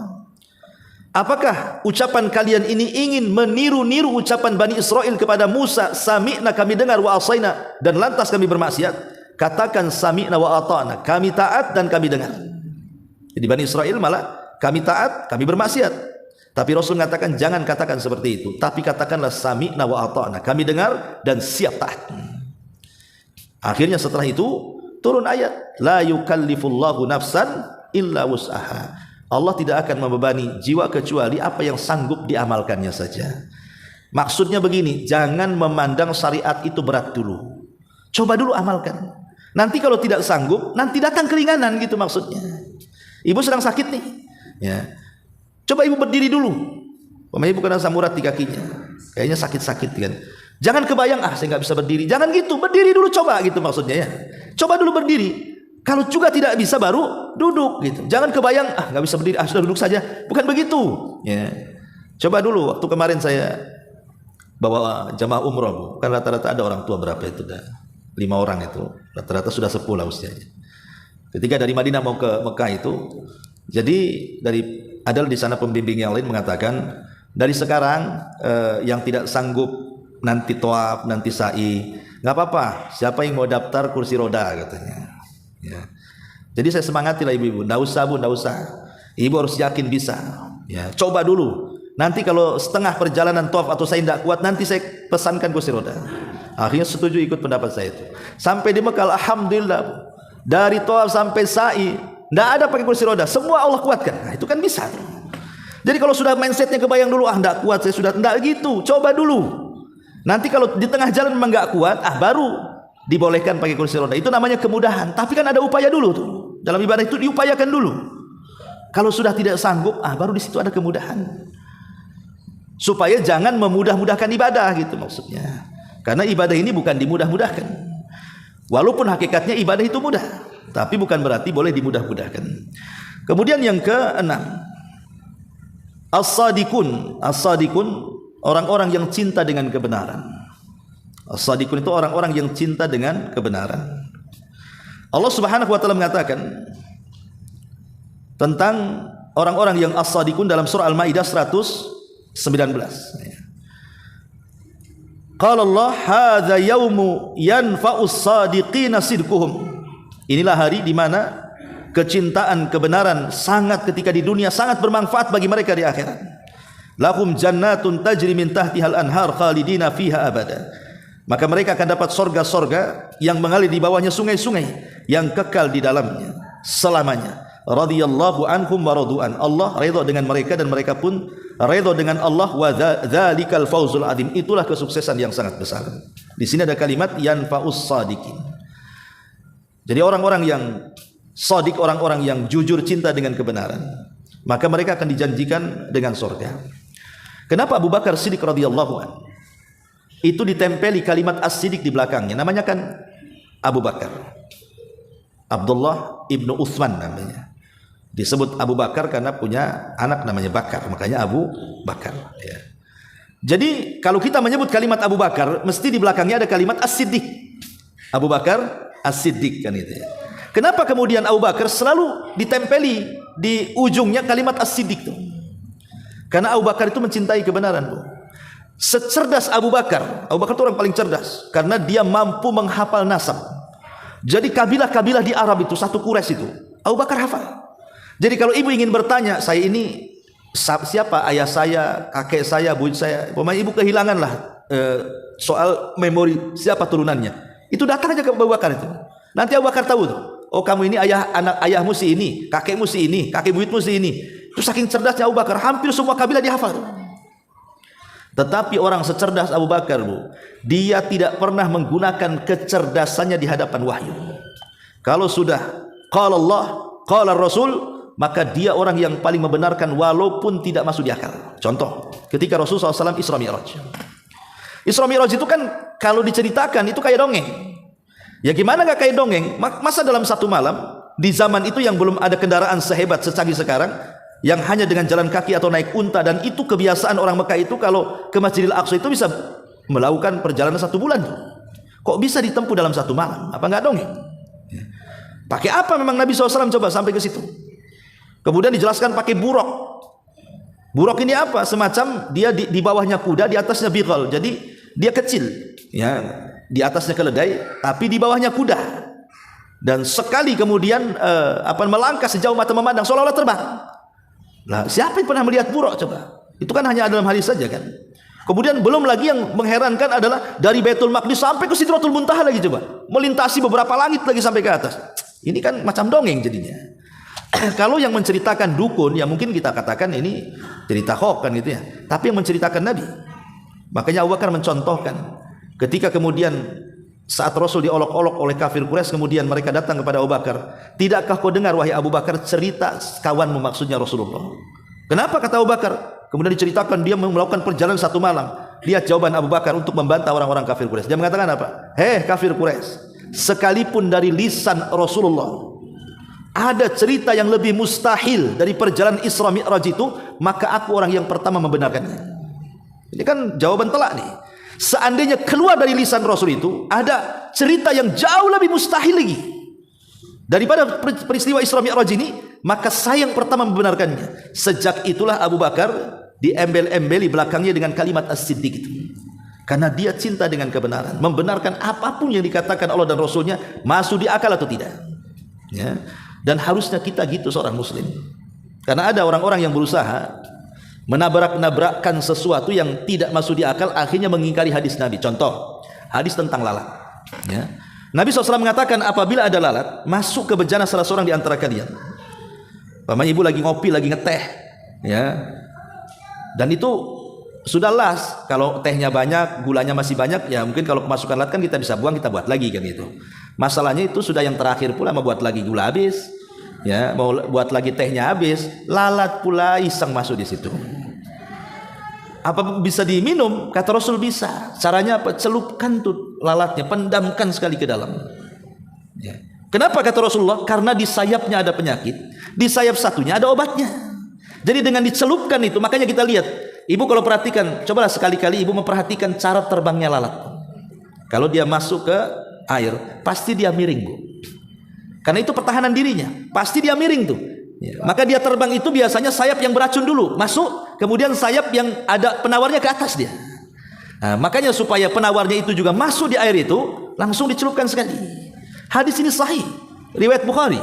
Apakah ucapan kalian ini ingin meniru-niru ucapan Bani Israel kepada Musa, sami'na kami dengar, wa asaina dan lantas kami bermaksiat? Katakan sami'na wa ata'na, kami taat dan kami dengar. Jadi Bani Israel malah kami taat, kami bermaksiat. Tapi Rasul mengatakan jangan katakan seperti itu, tapi katakanlah sami'na wa ata'na, kami dengar dan siap taat. Akhirnya setelah itu turun ayat, la yukallifullahu nafsan illa wus'aha. Allah tidak akan membebani jiwa kecuali apa yang sanggup diamalkannya saja. Maksudnya begini, jangan memandang syariat itu berat dulu. Coba dulu amalkan. Nanti kalau tidak sanggup, nanti datang keringanan, gitu maksudnya. Ibu sedang sakit nih, ya. Coba ibu berdiri dulu. Pemain ibu kena asam urat di kakinya, kayaknya sakit-sakit kan. Jangan kebayang, saya nggak bisa berdiri. Jangan gitu, berdiri dulu coba, gitu maksudnya ya. Coba dulu berdiri. Kalau juga tidak bisa baru duduk, gitu. Jangan kebayang, nggak bisa berdiri, sudah duduk saja. Bukan begitu. Ya. Coba dulu. Waktu kemarin saya bawa jamaah umroh, Bu. Kan rata-rata ada orang tua berapa itu, 5 orang itu. Rata-rata sudah sepuh lah usianya. Ketika dari Madinah mau ke Mekah itu, jadi dari adalah di sana pembimbing yang lain mengatakan dari sekarang yang tidak sanggup nanti tawaf, nanti sa'i, nggak apa-apa. Siapa yang mau daftar kursi roda katanya. Ya. Jadi saya semangati lah ibu-ibu. Nggak usah bu, nggak usah. Ibu harus yakin bisa. Ya, coba dulu. Nanti kalau setengah perjalanan tawaf atau sa'i tidak kuat, nanti saya pesankan kursi roda. Akhirnya setuju ikut pendapat saya itu. Sampai di Mekah, alhamdulillah, dari tawaf sampai sa'i tidak ada pakai kursi roda, semua Allah kuatkan. Nah, itu kan bisa. Jadi kalau sudah mindsetnya kebayang dulu, tidak kuat, saya sudah tidak gitu. Coba dulu. Nanti kalau di tengah jalan memang nggak kuat, baru dibolehkan pakai kursi roda. Itu namanya kemudahan. Tapi kan ada upaya dulu tuh. Dalam ibadah itu diupayakan dulu. Kalau sudah tidak sanggup, baru di situ ada kemudahan. Supaya jangan memudah-mudahkan ibadah gitu maksudnya. Karena ibadah ini bukan dimudah-mudahkan. Walaupun hakikatnya ibadah itu mudah, tapi bukan berarti boleh dimudah-mudahkan. Kemudian yang keenam, as-sadiqun. As-sadiqun, orang-orang yang cinta dengan kebenaran. As-sadiqun itu orang-orang yang cinta dengan kebenaran. Allah Subhanahu wa taala mengatakan tentang orang-orang yang as-sadiqun dalam surah Al-Maidah 119. Qala Allah, hadza yaumu yanfa'us sadiqina sidquhum. Inilah hari di mana kecintaan kebenaran sangat ketika di dunia sangat bermanfaat bagi mereka di akhirat. Lahum jannatun tajri min tahtihal anhar khalidina fiha abada. Maka mereka akan dapat sorga-sorga yang mengalir di bawahnya sungai-sungai yang kekal di dalamnya selamanya. Radhiyallahu anhum wa radu'an. Allah redha dengan mereka dan mereka pun redha dengan Allah. Wa dzalikal fawzul adzim. Itulah kesuksesan yang sangat besar. Di sini ada kalimat yanfa'us sadiqin. Jadi orang-orang yang shadiq, orang-orang yang jujur cinta dengan kebenaran, maka mereka akan dijanjikan dengan surga. Kenapa Abu Bakar Siddiq radhiyallahu anhu itu ditempeli kalimat as-siddiq di belakangnya? Namanya kan Abu Bakar. Abdullah ibnu Uthman namanya. Disebut Abu Bakar karena punya anak namanya Bakar, makanya Abu Bakar. Ya. Jadi kalau kita menyebut kalimat Abu Bakar, mesti di belakangnya ada kalimat as-siddiq. Abu Bakar as-siddiq kan itu. Ya. Kenapa kemudian Abu Bakar selalu ditempeli di ujungnya kalimat as-siddiq itu? Karena Abu Bakar itu mencintai kebenaran, Bu. Secerdas Abu Bakar itu orang paling cerdas karena dia mampu menghafal nasab. Jadi kabilah-kabilah di Arab itu, satu Quraisy itu, Abu Bakar hafal. Jadi kalau ibu ingin bertanya, saya ini siapa ayah saya, kakek saya, buyut saya, pokoknya ibu kehilangan lah soal memori siapa turunannya. Itu datang aja ke Abu Bakar itu. Nanti Abu Bakar tahu tuh. Oh kamu ini anak ayahmu si ini, kakekmu si ini, kakek buyutmu si ini. Itu saking cerdasnya Abu Bakar, hampir semua kabilah dihafal. Tetapi orang secerdas Abu Bakar, Bu, dia tidak pernah menggunakan kecerdasannya di hadapan wahyu. Kalau sudah qala Allah, qala Rasul, maka dia orang yang paling membenarkan walaupun tidak masuk di akal. Contoh, ketika Rasulullah SAW Isra Mi'raj. Isra Mi'raj itu kan kalau diceritakan itu kayak dongeng. Ya gimana gak kayak dongeng? Masa dalam satu malam, di zaman itu yang belum ada kendaraan sehebat secanggih sekarang, yang hanya dengan jalan kaki atau naik unta, dan itu kebiasaan orang Mekah itu kalau ke Masjidil Aqsa itu bisa melakukan perjalanan 1 bulan. Kok bisa ditempuh dalam 1 malam? Apa nggak dongeng? Pakai apa memang Nabi SAW coba sampai ke situ? Kemudian dijelaskan pakai buruk. Buruk ini apa? Semacam dia di bawahnya kuda, di atasnya bighal. Jadi dia kecil, ya, di atasnya keledai, tapi di bawahnya kuda. Dan sekali kemudian melangkah sejauh mata memandang, seolah-olah terbang. Nah, siapa yang pernah melihat buruk coba? Itu kan hanya dalam hadis saja kan. Kemudian belum lagi yang mengherankan adalah dari Baitul Maqdis sampai ke Sidratul Muntaha lagi coba. Melintasi beberapa langit lagi sampai ke atas. Ini kan macam dongeng jadinya. Kalau yang menceritakan dukun, ya mungkin kita katakan ini cerita hoax kan gitu ya. Tapi yang menceritakan Nabi. Makanya Abu Bakar mencontohkan ketika kemudian saat Rasul diolok-olok oleh kafir Quraisy, kemudian mereka datang kepada Abu Bakar, tidakkah kau dengar wahai Abu Bakar cerita kawanmu, maksudnya Rasulullah. Kenapa kata Abu Bakar? Kemudian diceritakan dia melakukan perjalanan 1 malam. Lihat jawaban Abu Bakar untuk membantah orang-orang kafir Quraisy. Dia mengatakan apa? Hei kafir Quraisy, sekalipun dari lisan Rasulullah ada cerita yang lebih mustahil dari perjalanan Isra Mi'raj itu, maka aku orang yang pertama membenarkannya. Ini kan jawaban telak nih. Seandainya keluar dari lisan Rasul itu ada cerita yang jauh lebih mustahil lagi daripada peristiwa Isra Mi'raj ini, maka saya yang pertama membenarkannya. Sejak itulah Abu Bakar diembel-embeli belakangnya dengan kalimat As-Siddiq itu. Karena dia cinta dengan kebenaran, membenarkan apapun yang dikatakan Allah dan Rasulnya, masuk di akal atau tidak. Ya. Dan harusnya kita gitu seorang muslim. Karena ada orang-orang yang berusaha menabrak-nabrakkan sesuatu yang tidak masuk di akal, akhirnya mengingkari hadis Nabi. Contoh, hadis tentang lalat. Ya. Nabi SAW mengatakan apabila ada lalat masuk ke bejana salah seorang di antara kalian, paman ibu lagi ngopi, lagi ngeteh, ya, dan itu sudah las, kalau tehnya banyak, gulanya masih banyak, ya mungkin kalau kemasukan lalat kan kita bisa buang, kita buat lagi kan itu. Masalahnya itu sudah yang terakhir pula, mau buat lagi gula habis, ya, mau buat lagi tehnya habis, lalat pula iseng masuk di situ. Apa bisa diminum? Kata Rasul bisa. Caranya apa? Celupkan tuh lalatnya, pendamkan sekali ke dalam. Ya. Kenapa kata Rasulullah? Karena di sayapnya ada penyakit, di sayap satunya ada obatnya. Jadi dengan dicelupkan itu, makanya kita lihat, ibu kalau perhatikan, cobalah sekali-kali ibu memperhatikan cara terbangnya lalat. Kalau dia masuk ke air, pasti dia miring, Bu. Karena itu pertahanan dirinya, pasti dia miring tuh. Ya. Maka dia terbang itu biasanya sayap yang beracun dulu masuk, kemudian sayap yang ada penawarnya ke atas dia. Nah, makanya supaya penawarnya itu juga masuk di air itu, langsung dicelupkan sekali. Hadis ini sahih, riwayat Bukhari.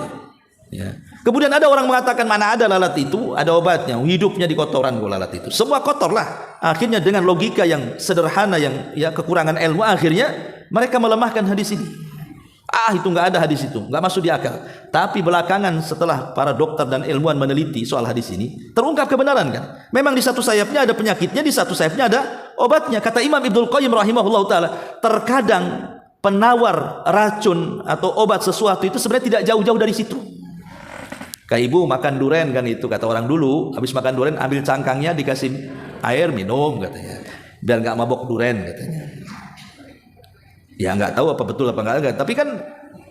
Ya. Kemudian ada orang mengatakan mana ada lalat itu, ada obatnya, hidupnya di kotoran lalat itu. Semua kotor lah. Akhirnya dengan logika yang sederhana, yang ya kekurangan ilmu, akhirnya mereka melemahkan hadis ini. Itu nggak ada hadis itu, nggak masuk di akal. Tapi belakangan setelah para dokter dan ilmuwan meneliti soal hadis ini, terungkap kebenaran kan. Memang di satu sayapnya ada penyakitnya, di satu sayapnya ada obatnya. Kata Imam Ibnul Qayyim rahimahullah taala, terkadang penawar racun atau obat sesuatu itu sebenarnya tidak jauh-jauh dari situ. Kayak ibu makan durian kan itu, kata orang dulu, habis makan durian ambil cangkangnya dikasih air minum katanya, biar nggak mabok durian katanya. Ya nggak tahu apa betul apa enggak, tapi kan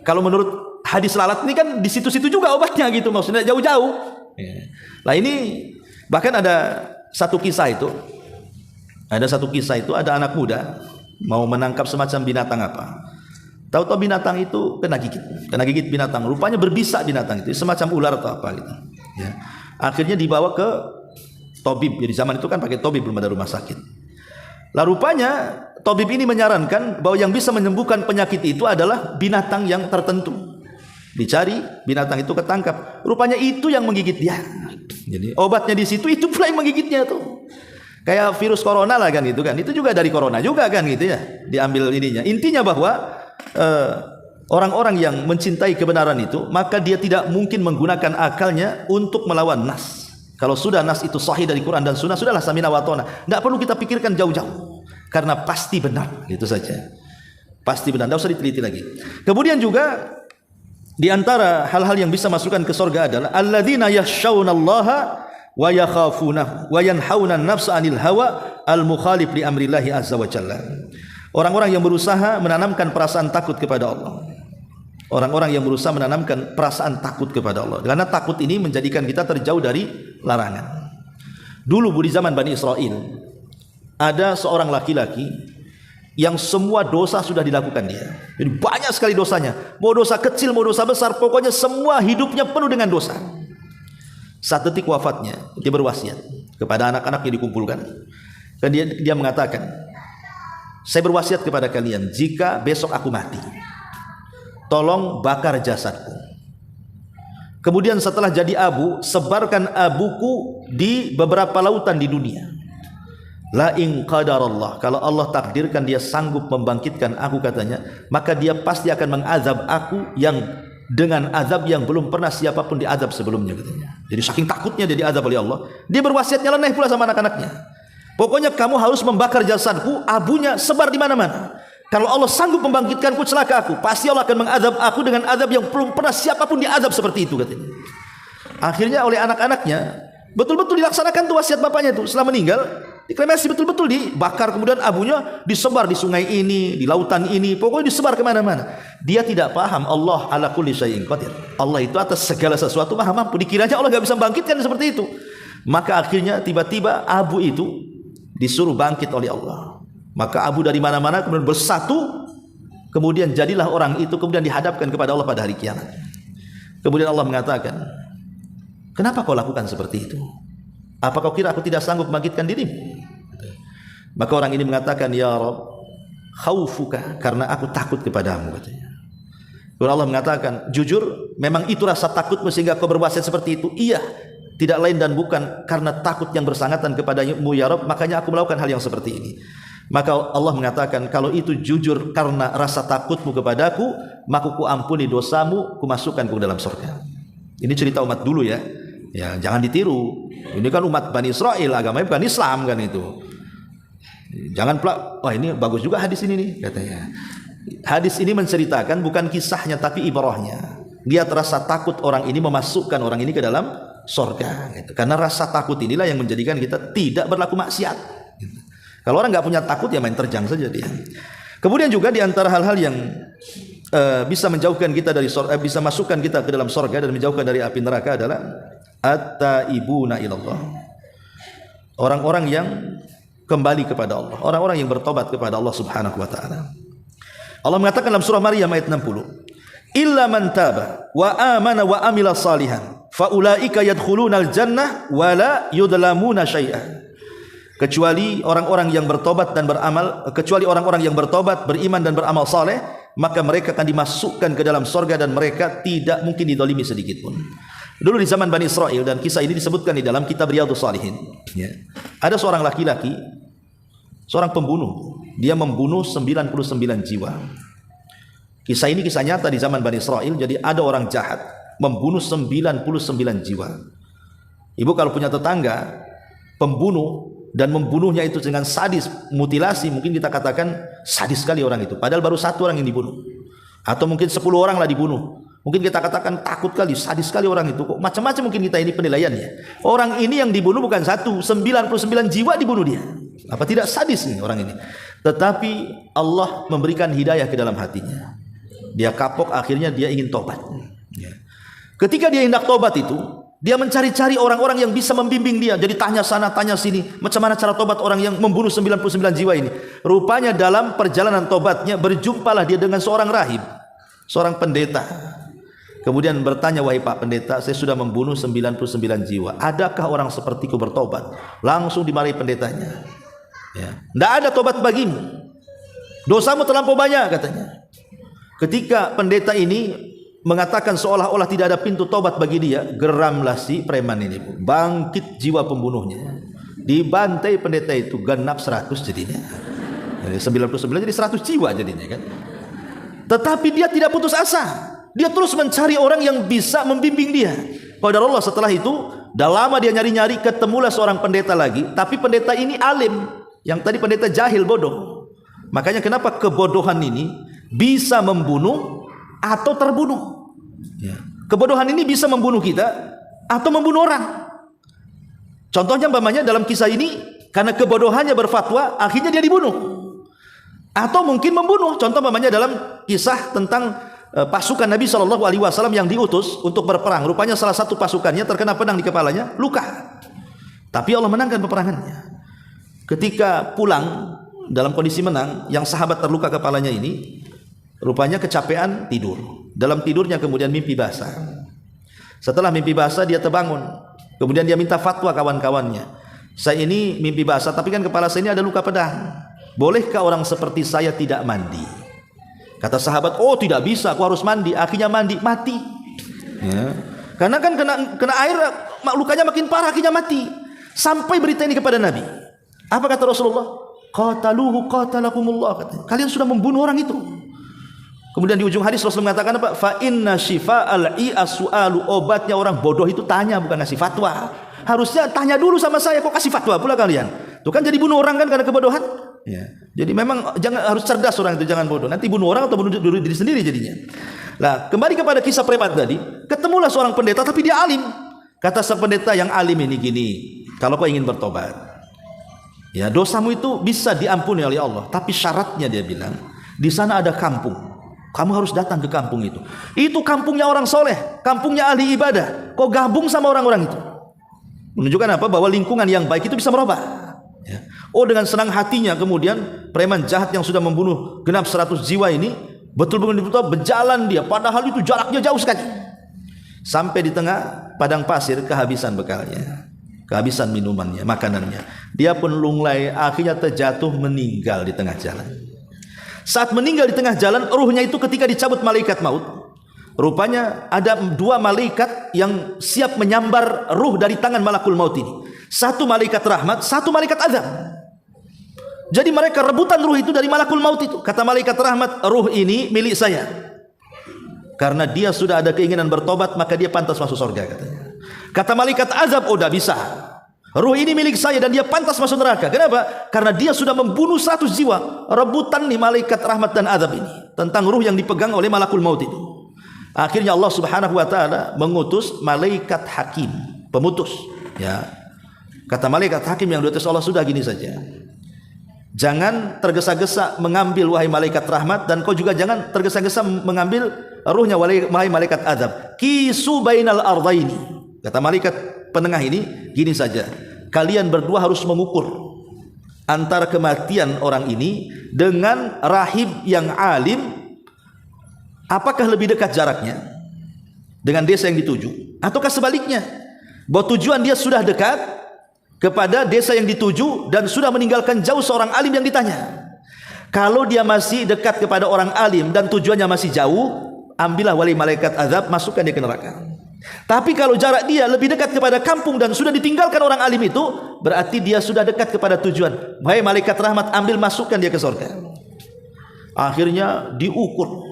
kalau menurut hadis lalat ini kan di situ-situ juga obatnya gitu, maksudnya jauh-jauh. Ya. Nah ini bahkan ada satu kisah itu, ada anak muda mau menangkap semacam binatang apa. Tahu-tahu binatang itu kena gigit binatang, rupanya berbisa binatang itu, semacam ular atau apa gitu. Ya. Akhirnya dibawa ke tabib, di zaman itu kan pakai tabib, belum ada rumah sakit. Lah rupanya tabib ini menyarankan bahwa yang bisa menyembuhkan penyakit itu adalah binatang yang tertentu. Dicari, binatang itu ketangkap. Rupanya itu yang menggigit dia. Jadi obatnya di situ, itu pula yang menggigitnya tuh. Kayak virus corona lah kan gitu kan. Itu juga dari corona juga kan gitu ya. Diambil ininya. Intinya bahwa orang-orang yang mencintai kebenaran itu, maka dia tidak mungkin menggunakan akalnya untuk melawan nas. Kalau sudah nas itu sahih dari Quran dan Sunnah, sudahlah samina wa ta'na. Tidak perlu kita pikirkan jauh-jauh, karena pasti benar, itu saja. Pasti benar, tidak usah diteliti lagi. Kemudian juga di antara hal-hal yang bisa masukkan ke surga adalah alladzina yakhshawnallaha wa yakhafunahu wa yanhauna an-nafsa 'anil hawa al-mukhalif li amrillahi azza wa jalla. Orang-orang yang berusaha menanamkan perasaan takut kepada Allah. Orang-orang yang berusaha menanamkan perasaan takut kepada Allah. Karena takut ini menjadikan kita terjauh dari larangan. Dulu di zaman Bani Israel, ada seorang laki-laki yang semua dosa sudah dilakukan dia. Jadi banyak sekali dosanya. Mau dosa kecil, mau dosa besar, pokoknya semua hidupnya penuh dengan dosa. Saat detik wafatnya, dia berwasiat kepada anak-anaknya dikumpulkan. Dan dia mengatakan, saya berwasiat kepada kalian, jika besok aku mati, tolong bakar jasadku. Kemudian setelah jadi abu, sebarkan abuku di beberapa lautan di dunia. La in qadarallah, kalau Allah takdirkan dia sanggup membangkitkan aku katanya, maka dia pasti akan mengazab aku yang dengan azab yang belum pernah siapapun diazab sebelumnya katanya. Jadi saking takutnya dia diazab oleh Allah, dia berwasiat nyeleneh pula sama anak-anaknya. Pokoknya kamu harus membakar jasadku, abunya sebar di mana-mana. Kalau Allah sanggup membangkitkanku, celaka aku, pasti Allah akan mengazab aku dengan azab yang belum pernah siapapun diazab seperti itu katanya. Akhirnya oleh anak-anaknya betul-betul dilaksanakan tuh wasiat bapaknya itu. Setelah meninggal, dikremasi betul-betul, dibakar, kemudian abunya disebar di sungai ini, di lautan ini, pokoknya disebar kemana-mana. Dia tidak paham Allah ala kulli syai'in qadir. Allah itu atas segala sesuatu maha mampu. Dikiranya Allah gak bisa membangkitkan seperti itu. Maka akhirnya tiba-tiba abu itu disuruh bangkit oleh Allah. Maka abu dari mana-mana kemudian bersatu, kemudian jadilah orang itu kemudian dihadapkan kepada Allah pada hari kiamat. Kemudian Allah mengatakan, Kenapa kau lakukan seperti itu? Apa kau kira aku tidak sanggup membangkitkan dirimu? Maka orang ini mengatakan, ya Rabb, khaufuka, karena aku takut kepadamu, katanya. Lalu Allah mengatakan, jujur memang itu rasa takutmu sehingga kau berwasiat seperti itu? Iya, tidak lain dan bukan karena takut yang bersangatan kepadamu ya Rabb, makanya aku melakukan hal yang seperti ini. Maka Allah mengatakan, kalau itu jujur karena rasa takutmu kepadaku, maka ku ampuni dosamu, ku masukkan ke dalam surga. Ini cerita umat dulu ya. Ya, jangan ditiru. Ini kan umat Bani Israel, agamanya bukan Islam kan itu. Jangan pula, wah ini bagus juga hadis ini nih, katanya. Hadis ini menceritakan bukan kisahnya tapi ibrahnya. Dia terasa takut orang ini memasukkan orang ini ke dalam surga, gitu. Karena rasa takut inilah yang menjadikan kita tidak berlaku maksiat, gitu. Kalau orang nggak punya takut ya main terjang saja dia. Kemudian juga di antara hal-hal yang bisa menjauhkan kita dari surga, bisa masukkan kita ke dalam surga dan menjauhkan dari api neraka adalah at-taibuna ilallah. Orang-orang yang kembali kepada Allah, orang-orang yang bertobat kepada Allah Subhanahu wa taala. Allah mengatakan dalam surah Maryam ayat 60, illa man taba wa amana wa amila salihan faulaika yadkhulunal jannah wa la yudlamuna syai'a. Kecuali orang-orang yang bertobat dan beramal, kecuali orang-orang yang bertobat, beriman dan beramal saleh, maka mereka akan dimasukkan ke dalam surga dan mereka tidak mungkin didolimi sedikit pun. Dulu di zaman Bani Israel, dan kisah ini disebutkan di dalam kitab Riyadhus Shalihin, ya. Ada seorang laki-laki, seorang pembunuh. Dia membunuh 99 jiwa. Kisah ini kisah nyata di zaman Bani Israel. Jadi ada orang jahat membunuh 99 jiwa. Ibu kalau punya tetangga pembunuh dan membunuhnya itu dengan sadis, mutilasi, mungkin kita katakan sadis sekali orang itu, padahal baru satu orang yang dibunuh, atau mungkin 10 orang lah dibunuh, mungkin kita katakan takut kali, sadis sekali orang itu. Kok macam-macam mungkin kita ini penilaiannya. Orang ini yang dibunuh bukan satu, 99 jiwa dibunuh dia. Apa tidak sadis nih orang ini? Tetapi Allah memberikan hidayah ke dalam hatinya. Dia kapok, akhirnya dia ingin tobat. Ketika dia hendak tobat itu, dia mencari-cari orang-orang yang bisa membimbing dia. Jadi tanya sana, tanya sini, macam mana cara tobat orang yang membunuh 99 jiwa ini. Rupanya dalam perjalanan tobatnya berjumpalah dia dengan seorang rahib, seorang pendeta. Kemudian bertanya, wahai Pak Pendeta, saya sudah membunuh 99 jiwa. Adakah orang sepertiku bertobat? Langsung dimarahi pendetanya. Ya, tidak ada tobat bagimu. Dosamu terlampau banyak, katanya. Ketika pendeta ini mengatakan seolah-olah tidak ada pintu tobat bagi dia, geramlah si preman ini, Bu. Bangkit jiwa pembunuhnya. Dibantai pendeta itu genap 100 jadinya. Jadi 99 jadi 100 jiwa jadinya kan. Tetapi dia tidak putus asa. Dia terus mencari orang yang bisa membimbing dia. Padahal Allah setelah itu, dah lama dia nyari-nyari, ketemulah seorang pendeta lagi. Tapi pendeta ini alim. Yang tadi pendeta jahil, bodoh. Makanya kenapa kebodohan ini bisa membunuh atau terbunuh. Ya. Kebodohan ini bisa membunuh kita atau membunuh orang. Contohnya umpamanya dalam kisah ini, karena kebodohannya berfatwa, akhirnya dia dibunuh. Atau mungkin membunuh. Contoh umpamanya dalam kisah tentang pasukan Nabi SAW yang diutus untuk berperang. Rupanya salah satu pasukannya terkena pedang di kepalanya, luka. Tapi Allah menangkan peperangannya. Ketika pulang dalam kondisi menang, yang sahabat terluka kepalanya ini rupanya kecapean, tidur. Dalam tidurnya kemudian mimpi basah. Setelah mimpi basah dia terbangun. Kemudian dia minta fatwa kawan-kawannya. Saya ini mimpi basah, tapi kan kepala saya ini ada luka pedang. Bolehkah orang seperti saya tidak mandi? Kata sahabat, oh tidak bisa, aku harus mandi. Akhirnya mandi, mati. Ya. Karena kan kena air, lukanya makin parah, akhirnya mati. Sampai berita ini kepada Nabi. Apa kata Rasulullah? Qataluhu qatalakumullah. Katanya, kalian sudah membunuh orang itu. Kemudian di ujung hadis Rasul mengatakan apa? Fa inna shifa'al i'asu'alu, obatnya orang bodoh itu tanya, bukan ngasih fatwa. Harusnya tanya dulu sama saya, kok kasih fatwa pula kalian? Itu kan jadi bunuh orang kan karena kebodohan. Ya. Jadi memang jangan, harus cerdas orang itu, jangan bodoh. Nanti bunuh orang atau bunuh diri sendiri jadinya. Nah, kembali kepada kisah preman tadi, ketemulah seorang pendeta tapi dia alim. Kata pendeta yang alim ini gini, kalau kau ingin bertobat, ya dosamu itu bisa diampuni oleh Allah, tapi syaratnya dia bilang, di sana ada kampung. Kamu harus datang ke kampung itu. Itu kampungnya orang soleh, kampungnya ahli ibadah. Kau gabung sama orang-orang itu. Menunjukkan apa? Bahwa lingkungan yang baik itu bisa merubah. Ya. Oh, dengan senang hatinya kemudian preman jahat yang sudah membunuh genap 100 jiwa ini betul-betul berjalan dia, padahal itu jaraknya jauh sekali. Sampai di tengah padang pasir kehabisan bekalnya, kehabisan minumannya, makanannya. Dia pun lunglai, akhirnya terjatuh meninggal di tengah jalan. Saat meninggal di tengah jalan, ruhnya itu ketika dicabut malaikat maut, rupanya ada dua malaikat yang siap menyambar ruh dari tangan malakul maut ini. Satu malaikat rahmat, satu malaikat azab. Jadi mereka rebutan ruh itu dari malakul maut itu. Kata malaikat rahmat, ruh ini milik saya. Karena dia sudah ada keinginan bertobat, maka dia pantas masuk surga katanya. Kata malaikat azab, oh, tidak bisa. Ruh ini milik saya dan dia pantas masuk neraka. Kenapa? Karena dia sudah membunuh 100 jiwa. Rebutan nih malaikat rahmat dan azab ini tentang ruh yang dipegang oleh malakul maut itu. Akhirnya Allah Subhanahu wa taala mengutus malaikat hakim, pemutus, ya. Kata malaikat hakim yang diutus Allah, sudah gini saja. Jangan tergesa-gesa mengambil wahai malaikat rahmat, dan kau juga jangan tergesa-gesa mengambil ruhnya wahai malaikat azab. Kisu bainal ardaini. Kata malaikat penengah ini, gini saja. Kalian berdua harus mengukur antara kematian orang ini dengan rahib yang alim. Apakah lebih dekat jaraknya dengan desa yang dituju, ataukah sebaliknya, bahwa tujuan dia sudah dekat kepada desa yang dituju dan sudah meninggalkan jauh seorang alim yang ditanya. Kalau dia masih dekat kepada orang alim dan tujuannya masih jauh, ambillah wali malaikat azab, masukkan dia ke neraka. Tapi kalau jarak dia lebih dekat kepada kampung dan sudah ditinggalkan orang alim itu, berarti dia sudah dekat kepada tujuan. Wahai malaikat rahmat, ambil, masukkan dia ke surga. Akhirnya diukur,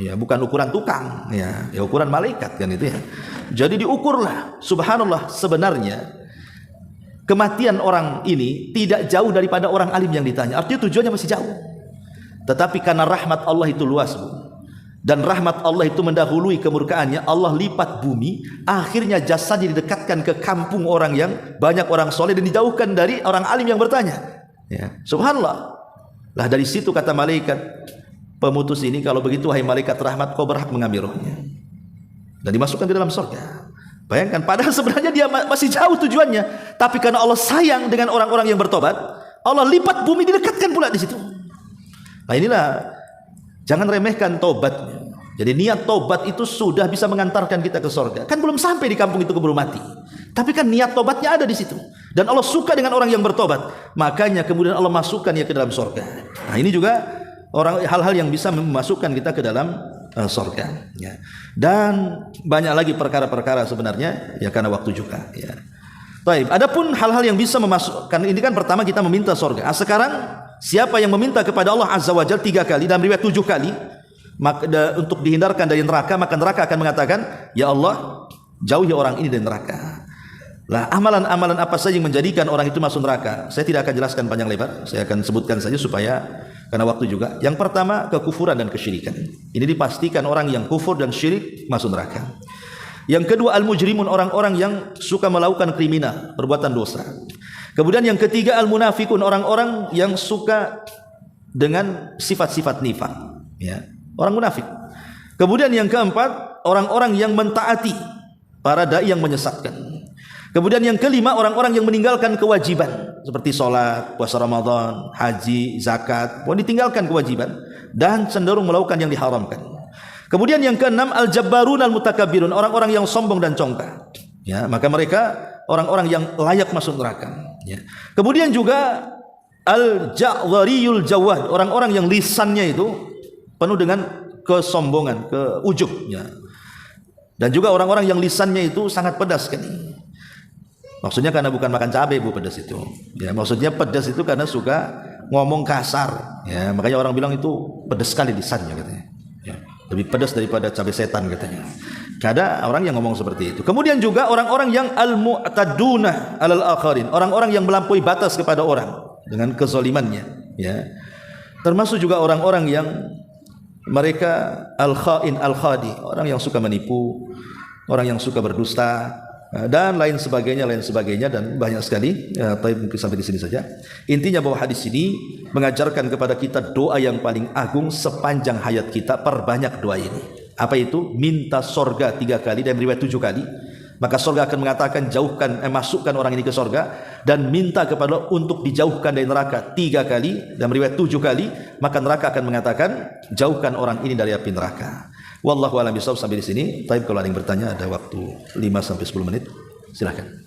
ya, bukan ukuran tukang, ya ukuran malaikat kan itu ya. Jadi diukurlah. Subhanallah, sebenarnya kematian orang ini tidak jauh daripada orang alim yang ditanya. Artinya tujuannya masih jauh. Tetapi karena rahmat Allah itu luas, Bu, dan rahmat Allah itu mendahului kemurkaannya, Allah lipat bumi. Akhirnya jasadnya didekatkan ke kampung orang yang banyak orang soleh dan dijauhkan dari orang alim yang bertanya, ya. Subhanallah. Lah dari situ kata malaikat pemutus ini, kalau begitu wahai malaikat rahmat, kau berhak mengambil rohnya dan dimasukkan ke dalam surga. Bayangkan, padahal sebenarnya dia masih jauh tujuannya, tapi karena Allah sayang dengan orang-orang yang bertobat, Allah lipat bumi, didekatkan pula di situ. Nah inilah, jangan remehkan tobatnya. Jadi niat tobat itu sudah bisa mengantarkan kita ke surga. Kan belum sampai di kampung itu keburu mati, tapi kan niat tobatnya ada di situ. Dan Allah suka dengan orang yang bertobat, makanya kemudian Allah masukkan dia ke dalam surga. Nah ini juga hal-hal yang bisa memasukkan kita ke dalam surga, ya. Dan banyak lagi perkara-perkara sebenarnya, ya, karena waktu juga, ya. Baik, adapun hal-hal yang bisa memasukkan ini kan pertama kita meminta surga. Sekarang siapa yang meminta kepada Allah Azza wa Jalla 3 kali, dalam riwayat 7 kali, untuk dihindarkan dari neraka, maka neraka akan mengatakan, ya Allah, jauhi orang ini dari neraka. Lah, amalan-amalan apa saja yang menjadikan orang itu masuk neraka? Saya tidak akan jelaskan panjang lebar, saya akan sebutkan saja supaya karena waktu juga. Yang pertama, kekufuran dan kesyirikan. Ini dipastikan orang yang kufur dan syirik masuk neraka. Yang kedua, al-mujrimun, orang-orang yang suka melakukan kriminal, perbuatan dosa. Kemudian yang ketiga, al-munafikun, orang-orang yang suka dengan sifat-sifat nifaq, ya, orang munafik. Kemudian yang keempat, orang-orang yang mentaati para dai yang menyesatkan. Kemudian yang kelima, orang-orang yang meninggalkan kewajiban seperti sholat, puasa Ramadan, haji, zakat, ditinggalkan kewajiban dan cenderung melakukan yang diharamkan. Kemudian yang keenam, al-jabbarun al-mutakabbirun, orang-orang yang sombong dan congkak, ya, maka mereka orang-orang yang layak masuk neraka, ya. Kemudian juga al-ja'dhariyul jawad, orang-orang yang lisannya itu penuh dengan kesombongan, keujub, ya. Dan juga orang-orang yang lisannya itu sangat pedas sekali. Maksudnya karena bukan makan cabai, Bu, pedas itu. Ya, maksudnya pedas itu karena suka ngomong kasar. Ya, makanya orang bilang itu pedas sekali lisannya katanya. Ya, lebih pedas daripada cabai setan katanya. Ada orang yang ngomong seperti itu. Kemudian juga orang-orang yang al-mu'taduna alal akharin, orang-orang yang melampaui batas kepada orang dengan kezalimannya. Ya, termasuk juga orang-orang yang mereka al-khain al-khadi, orang yang suka menipu, orang yang suka berdusta, dan lain sebagainya dan banyak sekali. Ya, mungkin sampai di sini saja. Intinya bahwa hadis ini mengajarkan kepada kita doa yang paling agung sepanjang hayat kita. Perbanyak doa ini. Apa itu? Minta surga 3 kali dan riwayat 7 kali. Maka surga akan mengatakan masukkan orang ini ke surga, dan minta kepada Allah untuk dijauhkan dari neraka 3 kali dan riwayat 7 kali. Maka neraka akan mengatakan jauhkan orang ini dari api neraka. Wallahu a'lam bishawab. Sampai di sini. Tapi kalau ada yang bertanya, ada waktu 5 sampai 10 menit. Silakan.